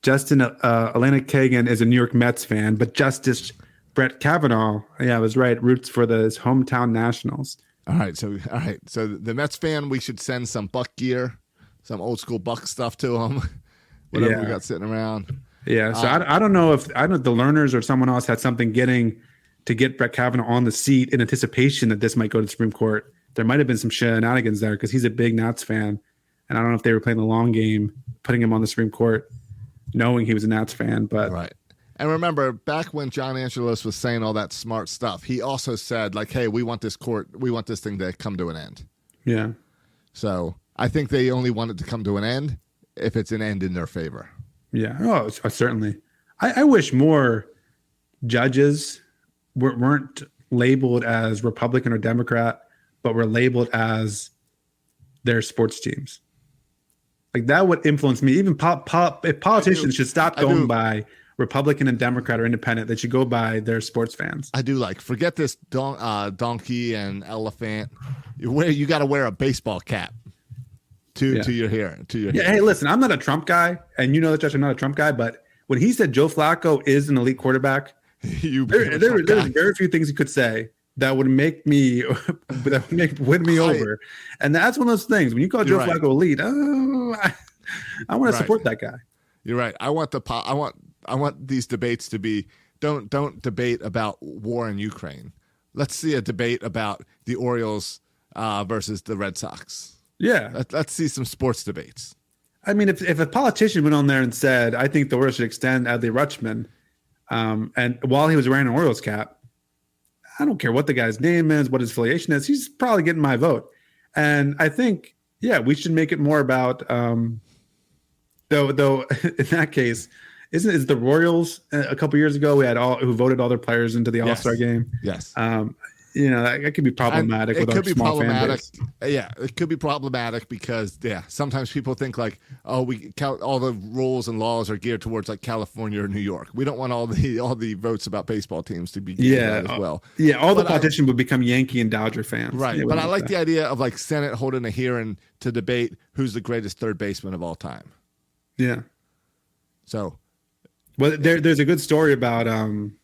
Justin Elena Kagan is a New York Mets fan, but Justice Brett Kavanaugh, yeah, I was right, roots for his hometown Nationals. All right, so the Mets fan, we should send some Buck gear, some old school Buck stuff to him, whatever we got sitting around. Yeah, so I don't know if the learners or someone else had something to get Brett Kavanaugh on the seat in anticipation that this might go to the Supreme Court. There might have been some shenanigans there because he's a big Nats fan, and I don't know if they were playing the long game, putting him on the Supreme Court, knowing he was a Nats fan. But right. And remember, back when John Angelos was saying all that smart stuff, he also said, like, hey, we want this thing to come to an end. Yeah. So I think they only want it to come to an end if it's an end in their favor. Yeah. Oh, certainly. I wish more judges weren't labeled as Republican or Democrat, but were labeled as their sports teams. Like that would influence me. Even if politicians should stop going by Republican and Democrat or independent, they should go by their sports fans. I do forget this donkey and elephant. You got to wear a baseball cap to your hair. Hey, listen, I'm not a Trump guy, and you know that, Josh, I'm not a Trump guy. But when he said Joe Flacco is an elite quarterback, there's very few things he could say that would make me win me over, and that's one of those things. When you call Joe Flacco elite, I want to support that guy. You're right. I want these debates to be don't debate about war in Ukraine. Let's see a debate about the Orioles versus the Red Sox. Yeah. Let's see some sports debates. I mean, if a politician went on there and said, I think the Orioles should extend Adley Rutschman, and while he was wearing an Orioles cap, I don't care what the guy's name is, what his affiliation is, he's probably getting my vote. And I think, we should make it more about, though in that case, is the Royals a couple years ago we had who voted all their players into the All-Star game? Yes. That could be problematic with our small fan base. Yeah, it could be problematic because sometimes people think like, we count all the rules and laws are geared towards like California or New York. We don't want all the votes about baseball teams to be geared as well. Yeah, all the politicians would become Yankee and Dodger fans. Right, but I like the idea of like Senate holding a hearing to debate who's the greatest third baseman of all time. Yeah. So, well, there's a good story about I'm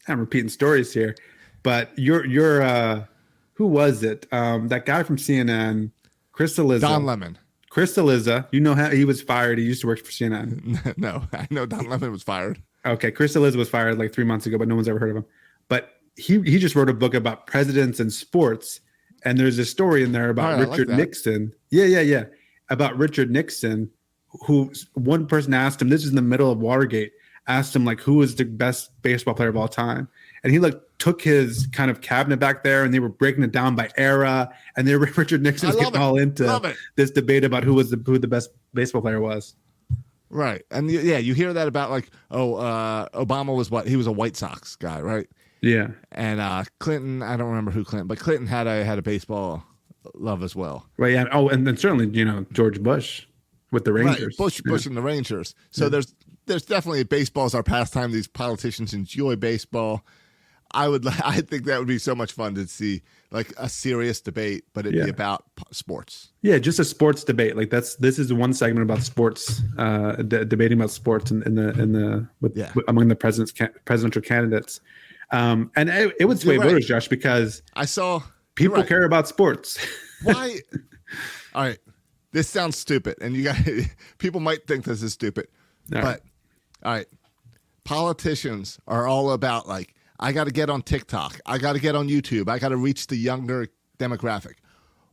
repeating stories here, but you're who was it? That guy from CNN, Chris D'Eliza. Don Lemon. Chris D'Eliza. You know how he was fired. He used to work for CNN. No, I know Don Lemon was fired. Okay, Chris D'Eliza was fired like 3 months ago, but no one's ever heard of him. But he just wrote a book about presidents and sports, and there's a story in there about Richard Nixon. Yeah. About Richard Nixon, who one person asked him, this is in the middle of Watergate, asked him like who was the best baseball player of all time, and he took his kind of cabinet back there, and they were breaking it down by era, and Richard Nixon was getting all into this debate about who the best baseball player was. Right, and you hear that about like Obama was he was a White Sox guy, right? Yeah, and Clinton, I don't remember who Clinton, but Clinton had a baseball love as well. Right, yeah. Oh, and then certainly George Bush with the Rangers. Right. Bush and the Rangers. So there's definitely baseball's our pastime. These politicians enjoy baseball. I think that would be so much fun to see like a serious debate, but it'd be about sports. Yeah, just a sports debate. Like this is one segment about sports, debating about sports among the presidential candidates. And it would sway voters, Josh, because I saw people care about sports. Why? All right. This sounds stupid, and people might think this is stupid, all right. Politicians are all about like, I got to get on TikTok, I got to get on YouTube, I got to reach the younger demographic.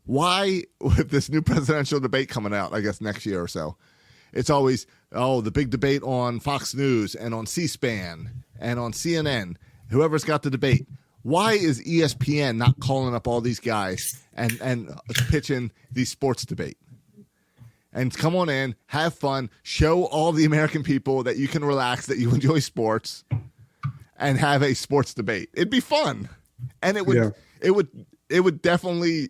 Why, with this new presidential debate coming out, I guess next year or so, it's always the big debate on Fox News and on C-SPAN and on CNN. Whoever's got the debate. Why is ESPN not calling up all these guys and pitching the sports debate? and come on in, have fun, show all the American people that you can relax, that you enjoy sports, and have a sports debate. It'd be fun, and it would definitely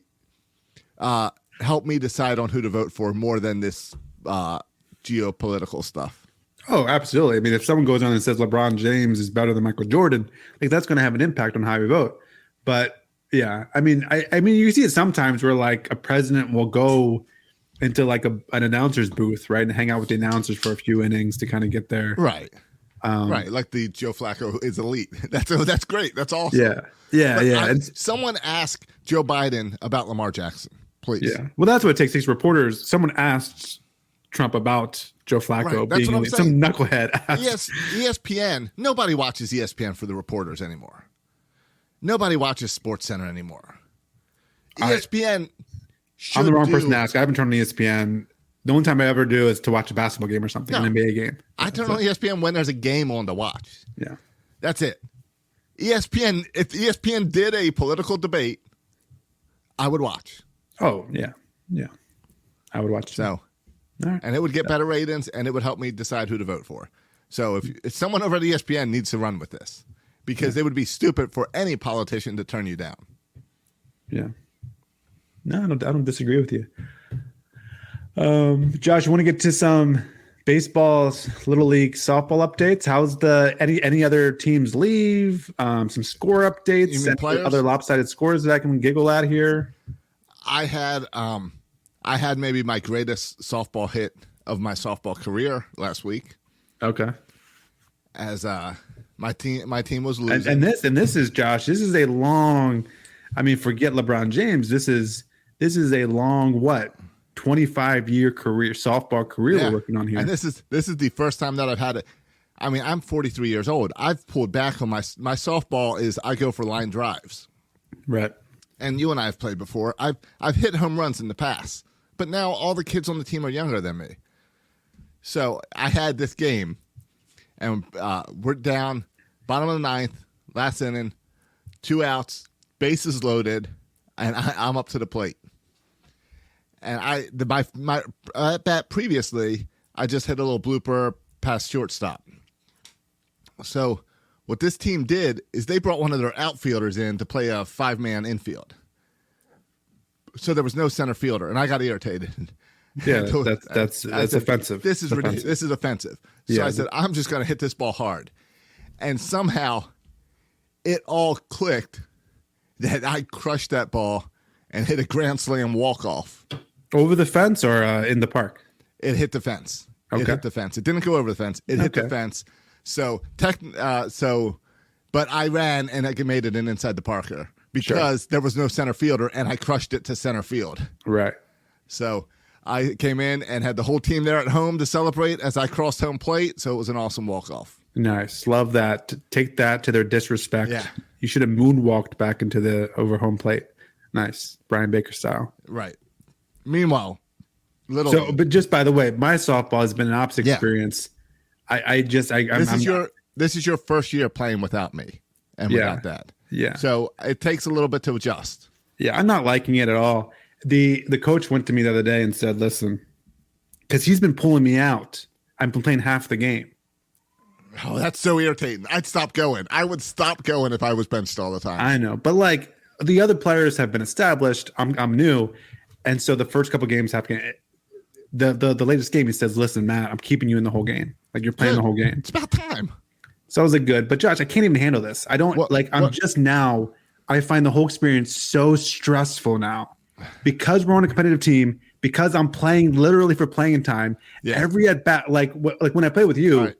help me decide on who to vote for more than this geopolitical stuff. Oh, absolutely. I mean, if someone goes on and says LeBron James is better than Michael Jordan, like that's going to have an impact on how we vote. But yeah, I mean, I mean, you see it sometimes where like a president will go into like an announcer's booth, right, and hang out with the announcers for a few innings to kind of get there. Right. Right. Like the Joe Flacco is elite. That's great. That's awesome. Yeah. Someone ask Joe Biden about Lamar Jackson, please. Yeah. Well, that's what it takes. These reporters. Someone asked Trump about Joe Flacco being elite. Some knucklehead asked. Yes, ESPN. Nobody watches ESPN for the reporters anymore. Nobody watches SportsCenter anymore. ESPN. I'm the wrong person to ask. I haven't turned on ESPN. The only time I ever do is to watch a basketball game or something, an NBA game. I turn on ESPN when there's a game on to watch. Yeah. That's it. ESPN, if ESPN did a political debate, I would watch. Oh, yeah. Yeah. I would watch. So, right. And it would get better ratings, and it would help me decide who to vote for. So if someone over at ESPN needs to run with this, because it would be stupid for any politician to turn you down. Yeah. No, I don't disagree with you. Josh, you want to get to some baseball, little league softball updates? How's any other teams leave? Some score updates, other lopsided scores that I can giggle at here. I had maybe my greatest softball hit of my softball career last week. Okay. As my team was losing, and this is Josh. This is a long. I mean, forget LeBron James. This is a long 25-year career, softball career we're working on here. And this is the first time that I've had it. I mean, I'm 43 years old. I've pulled back on my softball is I go for line drives. Right. And you and I have played before. I've hit home runs in the past, but now all the kids on the team are younger than me. So I had this game, and we're down, bottom of the ninth, last inning, 2 outs, bases loaded, and I'm up to the plate. And my at bat previously, I just hit a little blooper past shortstop. So what this team did is they brought one of their outfielders in to play a 5-man infield. So there was no center fielder, and I got irritated. Yeah, that's offensive. This is ridiculous. This is offensive. So I said, I'm just going to hit this ball hard. And somehow it all clicked that I crushed that ball and hit a grand slam walk-off. Over the fence or in the park? It hit the fence. Okay. It hit the fence. It didn't go over the fence. It hit the fence. But I ran and I made it in inside the Parker because there was no center fielder and I crushed it to center field. Right. So I came in and had the whole team there at home to celebrate as I crossed home plate. So it was an awesome walk-off. Nice. Love that. Take that to their disrespect. Yeah. You should have moonwalked back into the over home plate. Nice. Brian Baker style. Right. Meanwhile, but just by the way, my softball has been an opposite experience. This is your first year playing without me and without Dad. Yeah. So it takes a little bit to adjust. Yeah, I'm not liking it at all. The coach went to me the other day and said, listen, because he's been pulling me out. I'm playing half the game. Oh, that's so irritating. I'd stop going. I would stop going if I was benched all the time. I know. But like the other players have been established. I'm new. And so the first couple games happen. The latest game, he says, listen, Matt, I'm keeping you in the whole game. Like you're playing the whole game. It's about time. So I was like, good. But Josh, I can't even handle this. I don't just now. I find the whole experience so stressful now because we're on a competitive team, because I'm playing literally for playing time. Yeah. Every at bat, like when I play with you,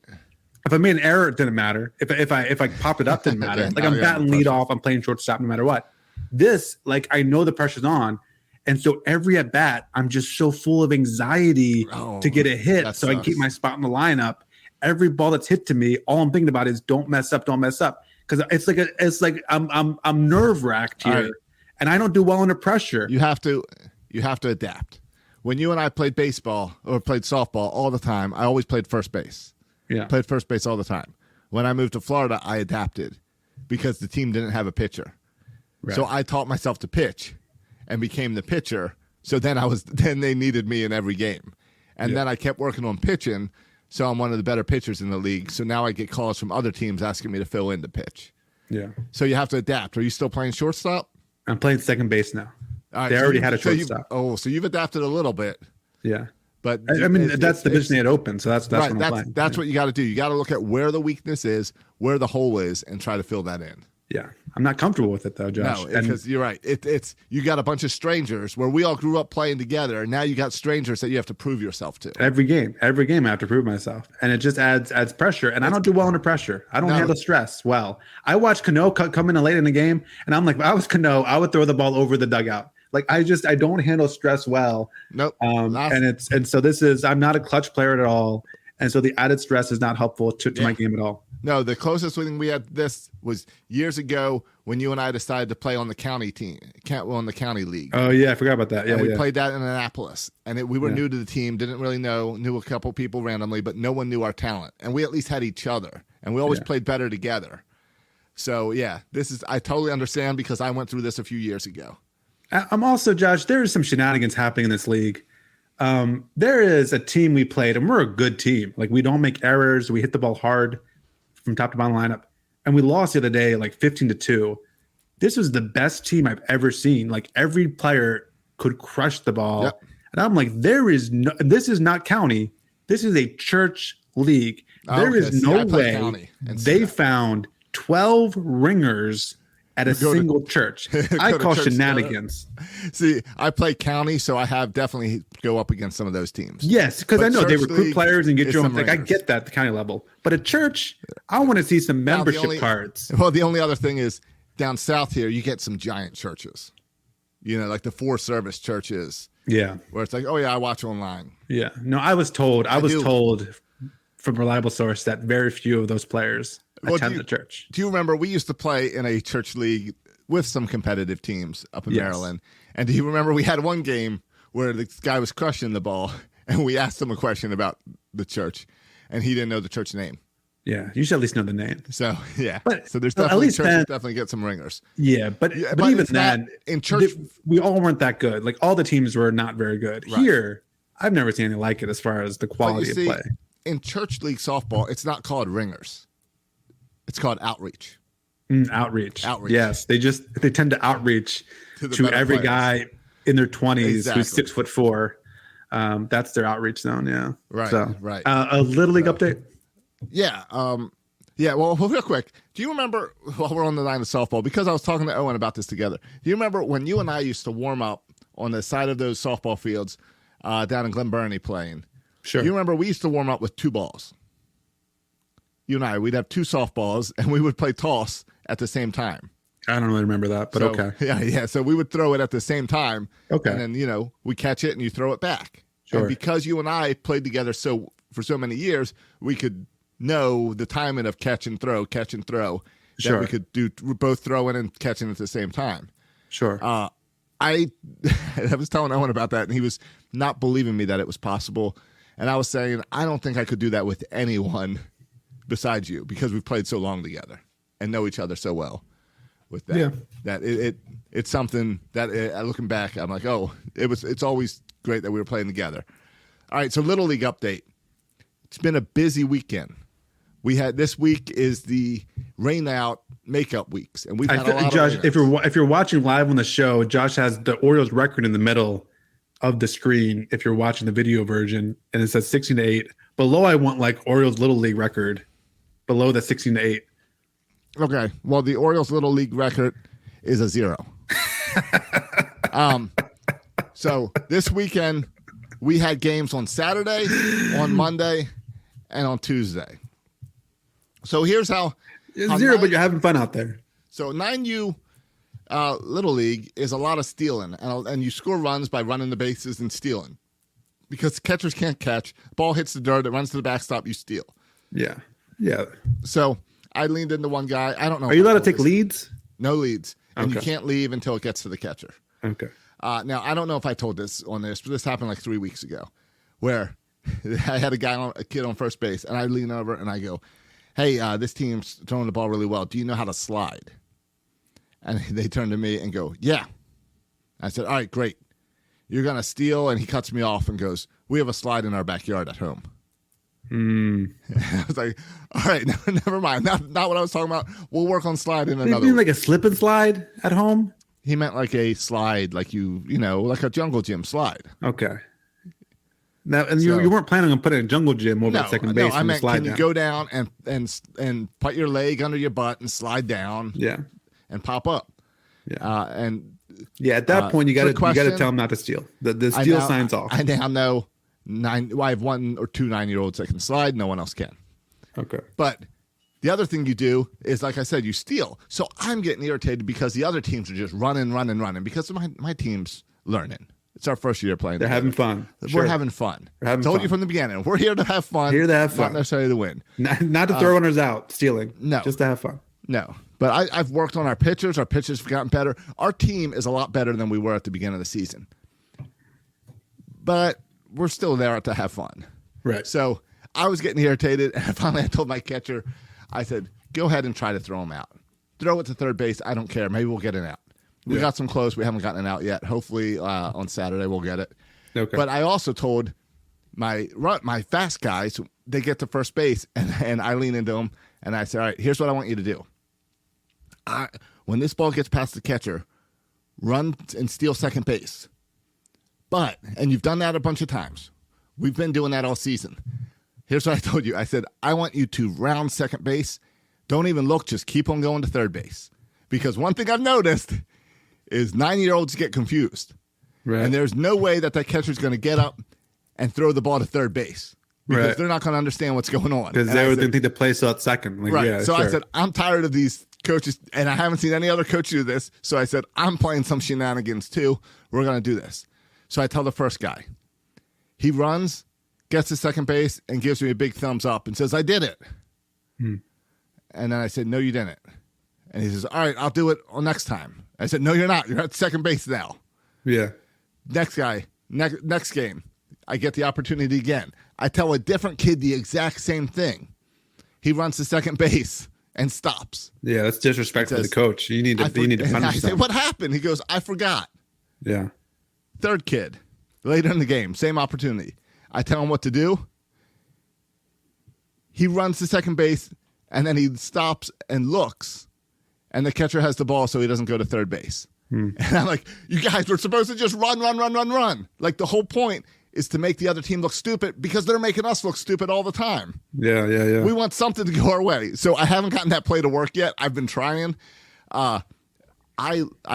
if I made an error, it didn't matter. If I popped it up, didn't matter. Like I'm batting lead off, I'm playing shortstop no matter what. This, like I know the pressure's on. And so every at bat, I'm just so full of anxiety to get a hit so I can keep my spot in the lineup. Every ball that's hit to me, all I'm thinking about is don't mess up. Because it's like I'm nerve wracked here, and I don't do well under pressure. You have to adapt. When you and I played baseball or played softball all the time, I always played first base. Yeah, played first base all the time. When I moved to Florida, I adapted because the team didn't have a pitcher, so I taught myself to pitch and became the pitcher. So then they needed me in every game. And then I kept working on pitching, so I'm one of the better pitchers in the league. So now I get calls from other teams asking me to fill in the pitch. Yeah. So you have to adapt. Are you still playing shortstop? I'm playing second base now. All right, they so already had a shortstop. So you've adapted a little bit. Yeah. But I mean, that's the position they had open, so that's right, what I'm playing. That's what you got to do. You got to look at where the weakness is, where the hole is, and try to fill that in. Yeah. I'm not comfortable with it, though, Josh. No, because you're right. It's you got a bunch of strangers where we all grew up playing together, and now you got strangers that you have to prove yourself to. Every game I have to prove myself, and it just adds pressure. And I don't do well under pressure. I don't handle stress well. I watch Cano come in late in the game, and I'm like, if I was Cano, I would throw the ball over the dugout. Like I don't handle stress well. Nope. And so this is, I'm not a clutch player at all, and so the added stress is not helpful to my game at all. No, the closest thing we had this was years ago when you and I decided to play on the county team, on the county league. Oh yeah, I forgot about that. Yeah, and we played that in Annapolis, and we were new to the team, didn't really knew a couple people randomly, but no one knew our talent, and we at least had each other, and we always played better together. So yeah, I totally understand because I went through this a few years ago. I'm also, Josh, there is some shenanigans happening in this league. There is a team we played, and we're a good team. Like we don't make errors, we hit the ball hard from top to bottom lineup, and we lost the other day like 15-2. This was the best team I've ever seen. Like every player could crush the ball. Yep. And I'm like, this is not county. This is a church league. There is no way they found 12 ringers at a single church. I call shenanigans. See, I play county, so I have definitely go up against some of those teams. Yes, because I know they recruit players and get your own. Like I get that at the county level, but at church, I want to see some membership cards. Well, the only other thing is down south here, you get some giant churches. You know, like the 4-service churches. Yeah, where it's like, oh yeah, I watch online. Yeah, no, I was told from a reliable source that very few of those players attend the church. Do you remember we used to play in a church league with some competitive teams up in Maryland? And do you remember we had one game where this guy was crushing the ball and we asked him a question about the church and he didn't know the church name? Yeah, you should at least know the name. So yeah, so there's definitely churches definitely get some ringers. Yeah, but even then, in church, we all weren't that good. Like all the teams were not very good. Right. Here, I've never seen anything like it as far as the quality of play. In church league softball, it's not called ringers. It's called outreach. Outreach. Yes, they tend to outreach to every guy in their 20s who's 6'4". That's their outreach zone. Yeah. Right. So, right. A little league update. Yeah. Well, real quick, do you remember while we're on the line of softball, because I was talking to Owen about this together, do you remember when you and I used to warm up on the side of those softball fields down in Glen Burnie playing? Sure. You remember we used to warm up with 2 balls. You and I, we'd have 2 softballs, and we would play toss at the same time. I don't really remember that, but okay. Yeah. So we would throw it at the same time. Okay. And then, we catch it and you throw it back. Sure. And because you and I played together for so many years, we could know the timing of catch and throw. Sure. That we could do both throwing and catching at the same time. Sure. I was telling Owen about that, and he was not believing me that it was possible. And I was saying, I don't think I could do that with anyone besides you because we've played so long together and know each other so well with that. Yeah. That it's something that looking back, I'm like, oh, it's always great that we were playing together. All right, so Little League update. It's been a busy weekend. This week is the rain out makeup weeks, and we've had a lot Josh, of if you're watching live on the show, Josh has the Orioles record in the middle of the screen. If you're watching the video version, and it says 16-8. Below, I want like Orioles Little League record. Below the 16-8. Okay. Well, the Orioles Little League record is a 0. So this weekend we had games on Saturday, on Monday, and on Tuesday. So here's how. It's 0, but you're having fun out there. So 9U Little League is a lot of stealing, and you score runs by running the bases and stealing. Because catchers can't catch. Ball hits the dirt, it runs to the backstop, you steal. Yeah. Yeah. So I leaned into one guy. I don't know. Are you allowed to take leads? No leads. And Okay. you can't leave until it gets to the catcher. Okay. Now, I don't know if I told this on this, but this happened like 3 weeks ago where I had a kid on first base, and I lean over and I go, hey, this team's throwing the ball really well. Do you know how to slide? And they turn to me and go, yeah. I said, all right, great. you're going to steal, and he cuts me off and goes, we have a slide in our backyard at home. I was like, all right, never mind. Not what I was talking about. We'll work on slide in another. You mean like a slip and slide at home? He meant like a slide, like like a jungle gym slide. Okay. Now, and you weren't planning on putting a jungle gym over at second base. No, I meant slide can you down. go down and put your leg under your butt and slide down? Yeah. And pop up. Yeah. At that point, you got to tell him not to steal. The steal signs off. I now know I have 1 or 2 9-year-olds that can slide. No one else can. Okay. But the other thing you do is, like I said, you steal. So I'm getting irritated because the other teams are just running because my team's learning. It's our first year playing. They're having fun. We're having fun. Told you from the beginning. We're here to have fun. Here to have fun. Not necessarily to win. Not to throw runners out, stealing. No. Just to have fun. No. But I've worked on our pitchers. Our pitchers have gotten better. Our team is a lot better than we were at the beginning of the season. But we're still there to have fun. Right. So I was getting irritated, and finally I told my catcher, I said, go ahead and try to throw him out. Throw it to third base. I don't care. Maybe we'll get an out. We got some close. We haven't gotten an out yet. Hopefully on Saturday we'll get it. Okay. But I also told my fast guys, they get to first base, and I lean into them, and I said, all right, here's what I want you to do. When this ball gets past the catcher, run and steal second base. And you've done that a bunch of times. We've been doing that all season. Here's what I told you. I said, I want you to round second base. Don't even look. Just keep on going to third base. Because one thing I've noticed is 9-year-olds get confused. Right. And there's no way that catcher's going to get up and throw the ball to third base. Because they're not going to understand what's going on. Because they would think to play so at second. Like, right. Yeah, so sure. I said, I'm tired of these coaches, and I haven't seen any other coach do this. So I said, I'm playing some shenanigans too. We're going to do this. So I tell the first guy. He runs, gets to second base, and gives me a big thumbs up and says, I did it. And then I said, no, you didn't. And he says, all right, I'll do it next time. I said, no, you're not. You're at second base now. Yeah. Next guy, next game, I get the opportunity again. I tell a different kid the exact same thing. He runs to second base and stops. Yeah, that's disrespectful to the coach. You need to punish I say, them. what happened? He goes, I forgot. Yeah. Third kid, later in the game, same opportunity. I tell him what to do. He runs to second base, and then he stops and looks, and the catcher has the ball, so he doesn't go to third base. And I'm like, you guys were supposed to just run. Like, the whole point is to make the other team look stupid because they're making us look stupid all the time. Yeah. We want something to go our way. So I haven't gotten that play to work yet. I've been trying. I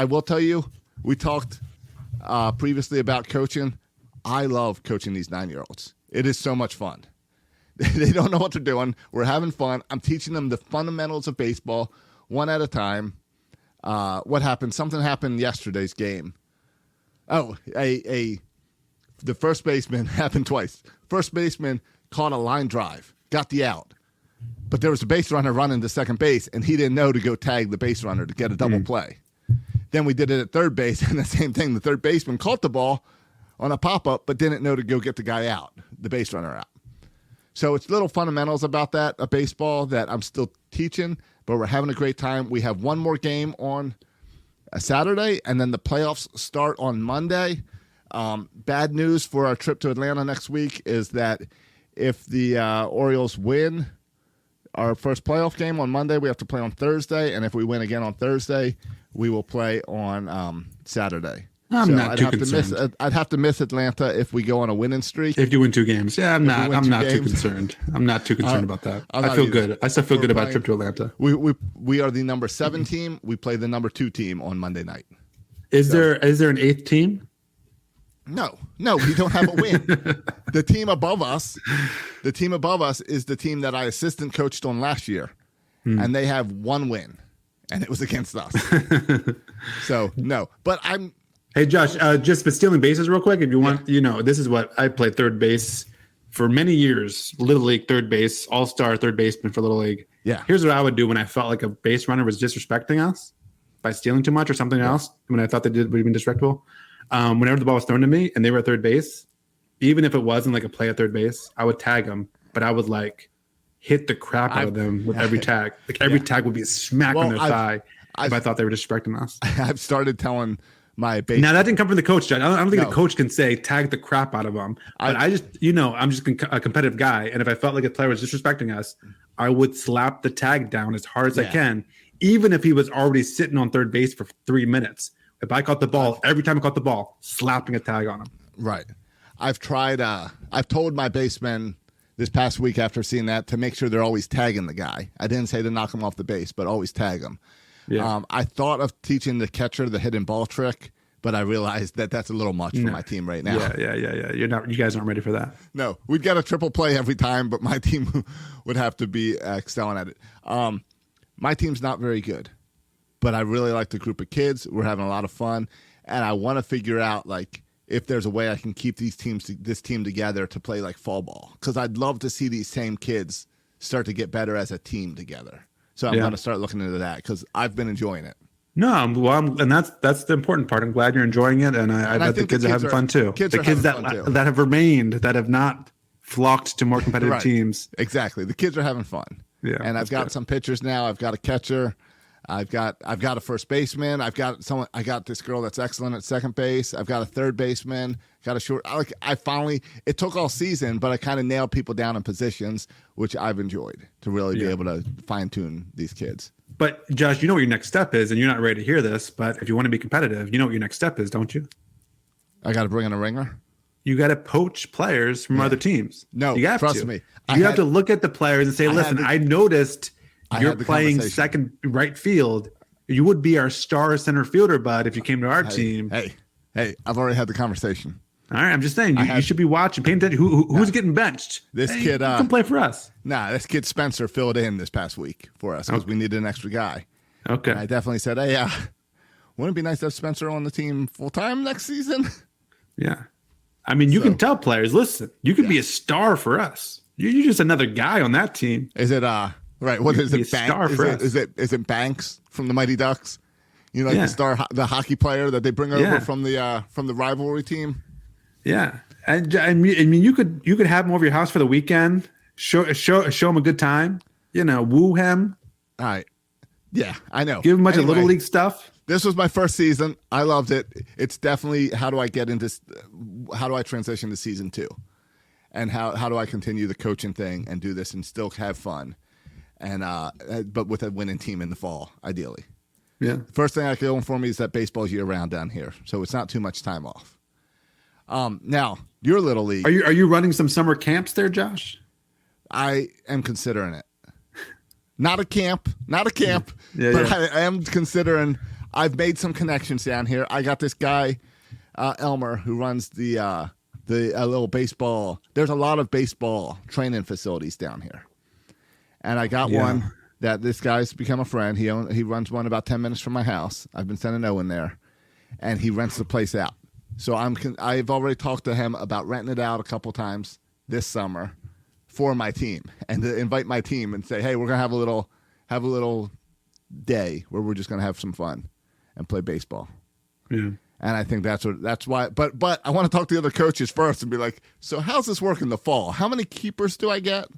will tell you, we talked previously about coaching. I love coaching these 9-year-olds. It is so much fun. They don't know what they're doing. We're having fun. I'm teaching them the fundamentals of baseball one at a time. What happened? Something happened yesterday's game. Oh, the first baseman happened twice. First baseman caught a line drive, got the out. But there was a base runner running to second base, and he didn't know to go tag the base runner to get a double play. Then we did it at third base, and the same thing. The third baseman caught the ball on a pop-up, but didn't know to go get the guy out, the base runner out. So it's little fundamentals about that, a baseball that I'm still teaching, but we're having a great time. We have one more game on a Saturday, and then the playoffs start on Monday. Bad news for our trip to Atlanta next week is that if the Orioles win our first playoff game on Monday, we have to play on Thursday, and if we win again on Thursday, we will play on Saturday. I'd have to miss Atlanta if we go on a winning streak. If you win 2 games. Yeah, I'm not too concerned. I'm not too concerned about that. I feel good. I still feel good about trip to Atlanta. We are the number 7 team. We play the number 2 team on Monday night. Is there an 8th team? No, we don't have a win. The team above us is the team that I assistant coached on last year, and they have 1 win, and it was against us. So no, but I'm. Hey Josh, just for stealing bases real quick, if you want, this is what I played third base for many years, Little League third base, all-star third baseman for Little League. Yeah. Here's what I would do when I felt like a base runner was disrespecting us by stealing too much or something else. When I thought they would be disrespectful. Whenever the ball was thrown to me and they were at third base, even if it wasn't like a play at third base, I would tag them, but I would like hit the crap out of them with every tag. Like every tag would be a smack on their thigh if I thought they were disrespecting us. I've started telling my base. Now that didn't come from the coach, John. I don't think No. the coach can say tag the crap out of them. But I just, I'm just a competitive guy, and if I felt like a player was disrespecting us, I would slap the tag down as hard as I can, even if he was already sitting on third base for 3 minutes. If I caught the ball, every time I caught the ball, slapping a tag on him. Right. I've tried. I've told my basemen this past week after seeing that to make sure they're always tagging the guy. I didn't say to knock him off the base, but always tag him. Yeah. I thought of teaching the catcher the hidden ball trick, but I realized that that's a little much for my team right now. Yeah. You guys aren't ready for that. No, we'd get a triple play every time, but my team would have to be excelling at it. My team's not very good, but I really like the group of kids. We're having a lot of fun, and I want to figure out if there's a way I can keep this team together to play like fall ball, because I'd love to see these same kids start to get better as a team together. So I'm going to start looking into that because I've been enjoying it. No, and that's the important part. I'm glad you're enjoying it, and I bet the kids are having fun too. The kids that have remained, that have not flocked to more competitive teams. Exactly, the kids are having fun. Yeah, and I've got some pitchers now. I've got a catcher. I've got a first baseman. I got this girl that's excellent at second base. I've got a third baseman. Got a short. I finally. It took all season, but I kind of nailed people down in positions, which I've enjoyed to really be able to fine tune these kids. But Josh, you know what your next step is, and you're not ready to hear this. But if you want to be competitive, you know what your next step is, don't you? I got to bring in a ringer. You got to poach players from other teams. No, you have trust to. me. You have to look at the players and say, "Listen, I noticed." You're playing second right field. You would be our star center fielder, bud, if you came to our team. Hey, I've already had the conversation. All right, I'm just saying, you should be watching, paying attention. Who's getting benched? This kid can play for us. This kid Spencer filled in this past week for us because we needed an extra guy. Okay. And I definitely said, hey, wouldn't it be nice to have Spencer on the team full-time next season? Yeah. I mean, you can tell players, listen, you can be a star for us. You're just another guy on that team. Is it right? What is it? Is it Banks from the Mighty Ducks? The hockey player that they bring over from the rivalry team. Yeah, and I mean, you could have him over your house for the weekend. Show him a good time. Woo him. All right. Yeah, I know. Give him a bunch of little league stuff. This was my first season. I loved it. It's definitely how do I transition to season 2, and how do I continue the coaching thing and do this and still have fun. And but with a winning team in the fall, ideally. Yeah. First thing I got going for me is that baseball's year round down here, so it's not too much time off. Now your little league. Are you running some summer camps there, Josh? I am considering it. Not a camp, but I am considering. I've made some connections down here. I got this guy, Elmer, who runs the little baseball. There's a lot of baseball training facilities down here. And I got one that this guy's become a friend. He runs one about 10 minutes from my house. I've been sending Owen there, and he rents the place out. So I've already talked to him about renting it out a couple times this summer for my team, and to invite my team and say, hey, we're gonna have a little day where we're just gonna have some fun and play baseball. Yeah. And I think that's why. But I want to talk to the other coaches first and be like, so how's this work in the fall? How many keepers do I get?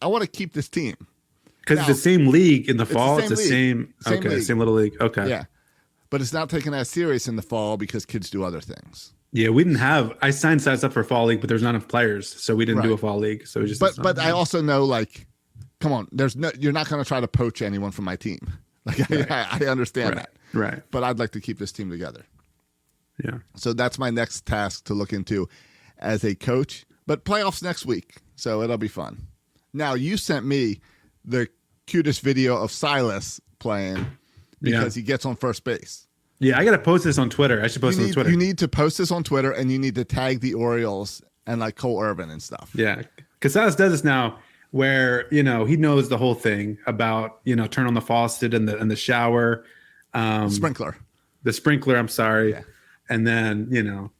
I want to keep this team. Because it's the same league in the fall. It's the same little league. Okay. Yeah. But it's not taken as serious in the fall because kids do other things. Yeah, we didn't have. I signed sides up for fall league, but there's not enough players, so we didn't do a fall league. So we just. But I also know, come on, you're not going to try to poach anyone from my team. I understand that. Right. But I'd like to keep this team together. Yeah. So that's my next task to look into as a coach. But playoffs next week, so it'll be fun. Now, you sent me the cutest video of Silas playing because he gets on first base. Yeah, I got to post this on Twitter. I should post it on Twitter. You need to post this on Twitter, and you need to tag the Orioles and Cole Irvin and stuff. Yeah, because Silas does this now where, he knows the whole thing about, turn on the faucet in the shower. Sprinkler. The sprinkler, I'm sorry. Yeah. And then,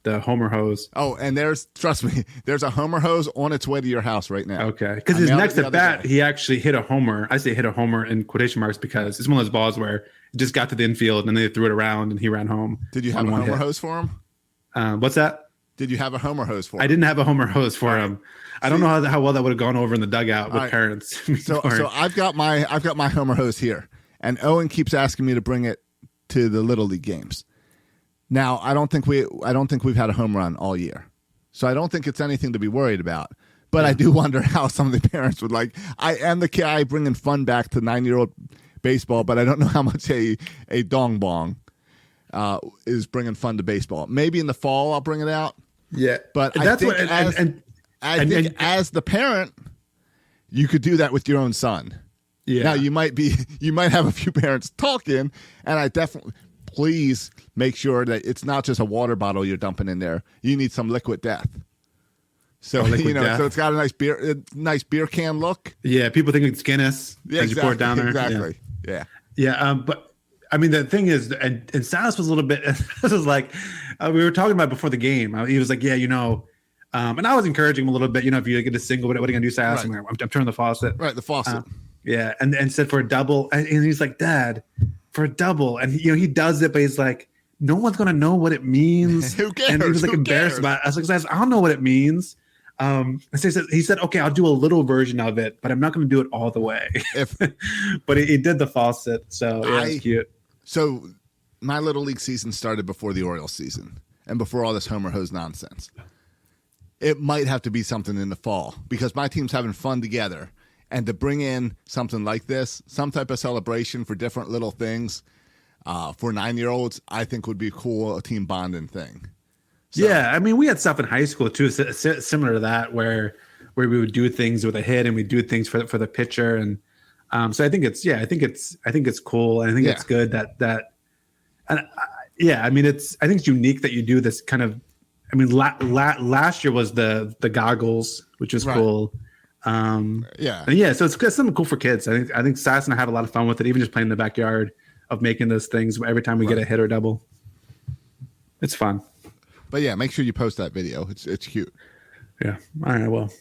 the Homer hose. Oh, and trust me, there's a Homer hose on its way to your house right now. Okay. Because his next at bat, he actually hit a homer. I say hit a homer in quotation marks because it's one of those balls where it just got to the infield and they threw it around and he ran home. Did you have a Homer hose for him? What's that? Did you have a Homer hose for him? I didn't have a Homer hose for him. I don't know how well that would have gone over in the dugout with parents. So I've got my Homer hose here, and Owen keeps asking me to bring it to the Little League games. Now, I don't think we've had a home run all year, so I don't think it's anything to be worried about. But I do wonder how some of the parents would like. I am the guy bringing fun back to 9-year-old baseball, but I don't know how much a dong bong is bringing fun to baseball. Maybe in the fall I'll bring it out. Yeah, but that's I think as the parent, you could do that with your own son. Yeah. Now you might have a few parents talking, and I definitely please make sure that it's not just a water bottle you're dumping in there. You need some liquid death. So death. So it's got a nice beer can look. Yeah, people think it's Guinness as you pour it down there. Exactly. Yeah. But I mean, the thing is, and Silas was a little bit. This was like we were talking about before the game. He was like, yeah, and I was encouraging him a little bit. If you get a single, what are you gonna do, Silas? Right. I'm turning the faucet. Right, the faucet. Yeah, and said for a double, and he's like, Dad, for a double, and he does it, but he's like, no one's gonna know what it means. Who cares? And he was like embarrassed about it. I was like, Silas, I don't know what it means. So he said, okay, I'll do a little version of it, but I'm not going to do it all the way. But he did the faucet, so it's cute. So my little league season started before the Orioles season and before all this Homer Hose nonsense. It might have to be something in the fall because my team's having fun together, and to bring in something like this, some type of celebration for different little things for 9-year-olds, I think would be cool, a team bonding thing. So. Yeah, I mean, we had stuff in high school too, similar to that, where we would do things with a hit and we do things for the pitcher, and so I think it's cool, and I think it's good that, and I mean, I think it's unique that you do this kind of. I mean, last year was the goggles, which was cool. So it's something cool for kids. I think Sass and I have a lot of fun with it, even just playing in the backyard of making those things every time we get a hit or double. It's fun. But yeah, make sure you post that video. It's cute. Yeah. All right. Well.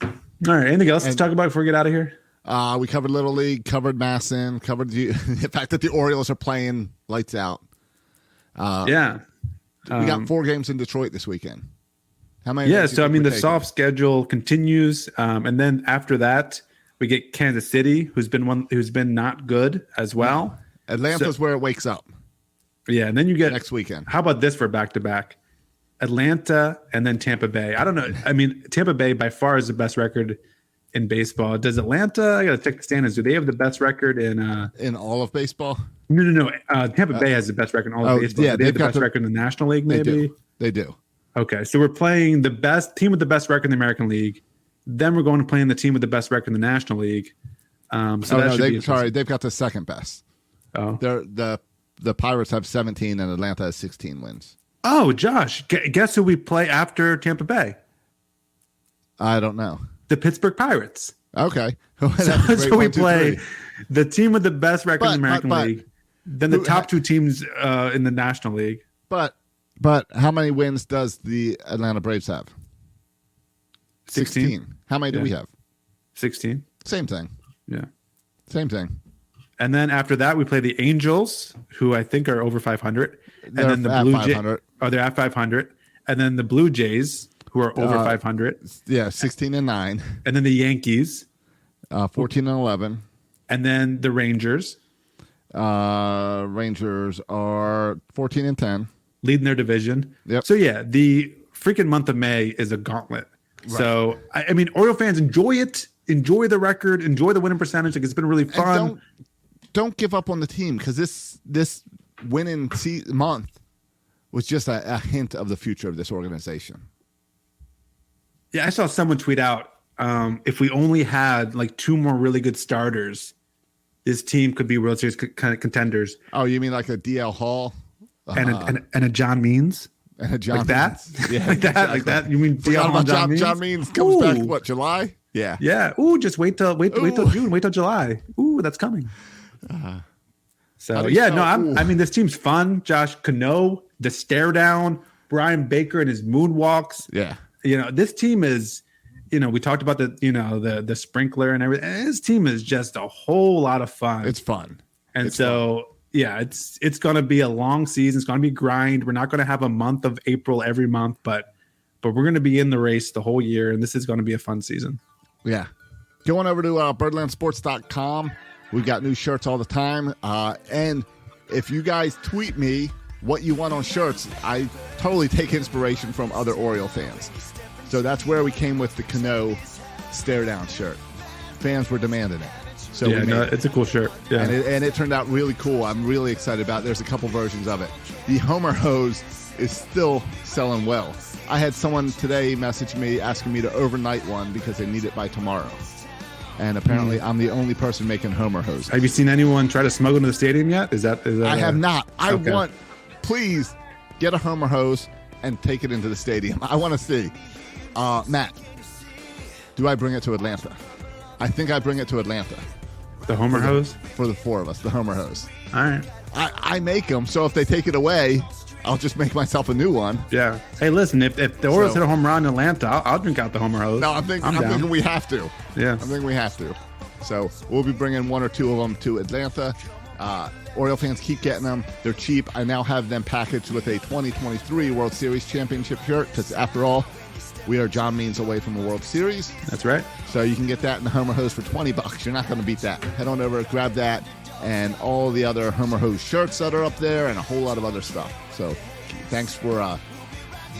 All right. Anything else to talk about before we get out of here? We covered Little League, covered Masson, covered the fact that the Orioles are playing lights out. We got 4 games in Detroit this weekend. How many? Yeah. So I mean, the soft schedule continues, and then after that, we get Kansas City, who's been not good as well. Atlanta's where it wakes up. Yeah, and then you get next weekend. How about this for back-to-back? Atlanta and then Tampa Bay. I don't know. I mean, Tampa Bay by far is the best record in baseball. Does Atlanta? I got to check the standings. Do they have the best record in all of baseball? No. Tampa Bay has the best record in all of baseball. Yeah, they have the best record in the National League. Maybe they do. Okay, so we're playing the best team with the best record in the American League. Then we're going to play in the team with the best record in the National League. They've got the second best. Oh, the Pirates have 17 and Atlanta has 16 wins. Oh, Josh, guess who we play after Tampa Bay? I don't know. The Pittsburgh Pirates. Okay. So we play the team with the best record in the American League, then the top 2 teams in the National League. But how many wins does the Atlanta Braves have? 16. How many do we have? 16. Same thing. Yeah. Same thing. And then after that, we play the Angels, who I think are over 500. They're and then the Blue Jays. They're at 500. And then the Blue Jays, who are over 500. Yeah, 16 and 9. And then the Yankees, 14 and 11. And then the Rangers. Rangers are 14 and 10. Leading their division. Yep. So, yeah, the freaking month of May is a gauntlet. Right. So, I mean, Oriole fans, enjoy it. Enjoy the record. Enjoy the winning percentage. Like, it's been really fun. Don't give up on the team because this winning month was just a hint of the future of this organization. Yeah, I saw someone tweet out, if we only had like 2 more really good starters, this team could be World Series kind of contenders. Oh, you mean like a DL Hall? And a John Means? And a John like Means. That? Yeah, like that? Like that? You mean DL John Means? John Means comes back, what, July? Yeah. Yeah. Ooh, just wait till June. Wait till July. Ooh, that's coming. I mean, this team's fun. Josh Cano, the stare down, Brian Baker and his moonwalks. Yeah. This team is, we talked about the sprinkler and everything. And this team is just a whole lot of fun. It's fun. And it's going to be a long season. It's going to be grind. We're not going to have a month of April every month, but we're going to be in the race the whole year. And this is going to be a fun season. Yeah. Go on over to birdlandsports.com. We've got new shirts all the time. And if you guys tweet me what you want on shirts, I totally take inspiration from other Oriole fans. So that's where we came with the Cano stare down shirt. Fans were demanding it. So yeah, no, it's a cool shirt. Yeah. And it turned out really cool. I'm really excited about it. There's a couple versions of it. The Homer hose is still selling well. I had someone today message me asking me to overnight one because they need it by tomorrow. And apparently I'm the only person making Homer hoses. Have you seen anyone try to smuggle into the stadium yet? Is that I have not. I want, please get a Homer hose and take it into the stadium. I want to see. Matt, do I bring it to Atlanta? I think I bring it to Atlanta. The Homer hose? For the four of us, the Homer hose. All right. I make them, so if they take it away, I'll just make myself a new one. Yeah. Hey, listen, if the Orioles hit a home run in Atlanta, I'll drink out the Homer hose. No, I'm thinking we have to. Yeah. I'm thinking we have to. So we'll be bringing one or two of them to Atlanta. Oriole fans keep getting them. They're cheap. I now have them packaged with a 2023 World Series championship shirt because, after all, we are John Means away from the World Series. That's right. So you can get that in the Homer hose for $20. You're not going to beat that. Head on over, grab that, and all the other Homer hose shirts that are up there and a whole lot of other stuff. So thanks for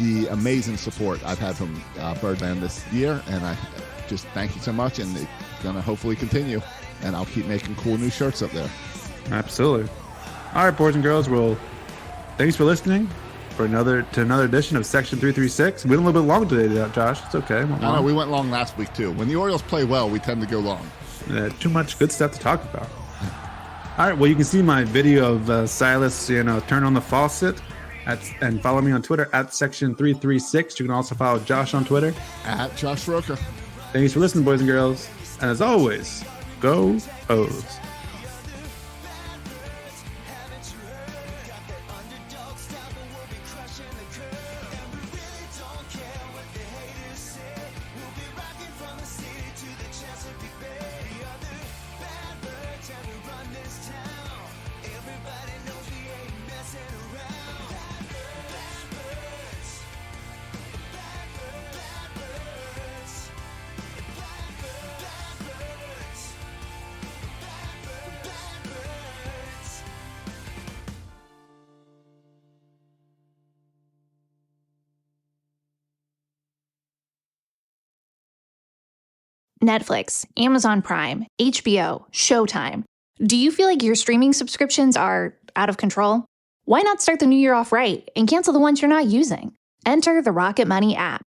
the amazing support I've had from Birdland this year, and I just thank you so much, and it's going to hopefully continue, and I'll keep making cool new shirts up there. Absolutely. All right, boys and girls, well, thanks for listening for another edition of Section 336. We went a little bit long today, Josh. It's okay. I know, we went long last week, too. When the Orioles play well, we tend to go long. Too much good stuff to talk about. All right, well, you can see my video of Silas, turn on the faucet, and follow me on Twitter at Section 336. You can also follow Josh on Twitter at Josh Roker. Thanks for listening, boys and girls. And as always, go O's. Netflix, Amazon Prime, HBO, Showtime. Do you feel like your streaming subscriptions are out of control? Why not start the new year off right and cancel the ones you're not using? Enter the Rocket Money app.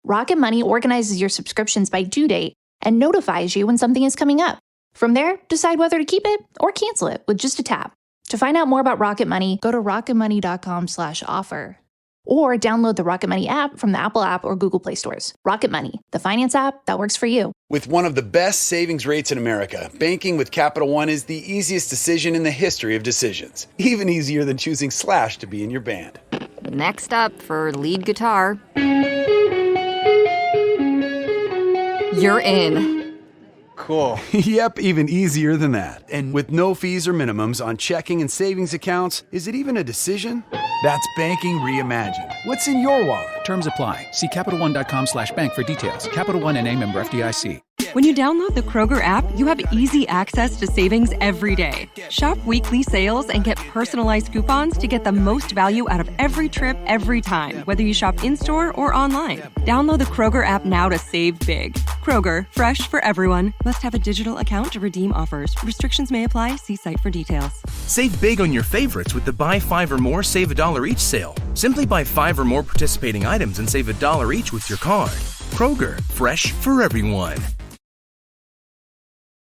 Rocket Money organizes your subscriptions by due date and notifies you when something is coming up. From there, decide whether to keep it or cancel it with just a tap. To find out more about Rocket Money, go to rocketmoney.com/offer. Or download the Rocket Money app from the Apple App or Google Play stores. Rocket Money, the finance app that works for you. With one of the best savings rates in America, banking with Capital One is the easiest decision in the history of decisions. Even easier than choosing Slash to be in your band. Next up for lead guitar. You're in. Cool. Yep, even easier than that. And with no fees or minimums on checking and savings accounts, is it even a decision? That's banking reimagined. What's in your wallet? Terms apply. See CapitalOne.com/bank for details. Capital One NA, member FDIC. When you download the Kroger app, you have easy access to savings every day. Shop weekly sales and get personalized coupons to get the most value out of every trip, every time, whether you shop in-store or online. Download the Kroger app now to save big. Kroger, fresh for everyone. Must have a digital account to redeem offers. Restrictions may apply. See site for details. Save big on your favorites with the Buy 5 or More, Save $1 each sale. Simply buy 5 or more participating items and save $1 each with your card. Kroger, fresh for everyone.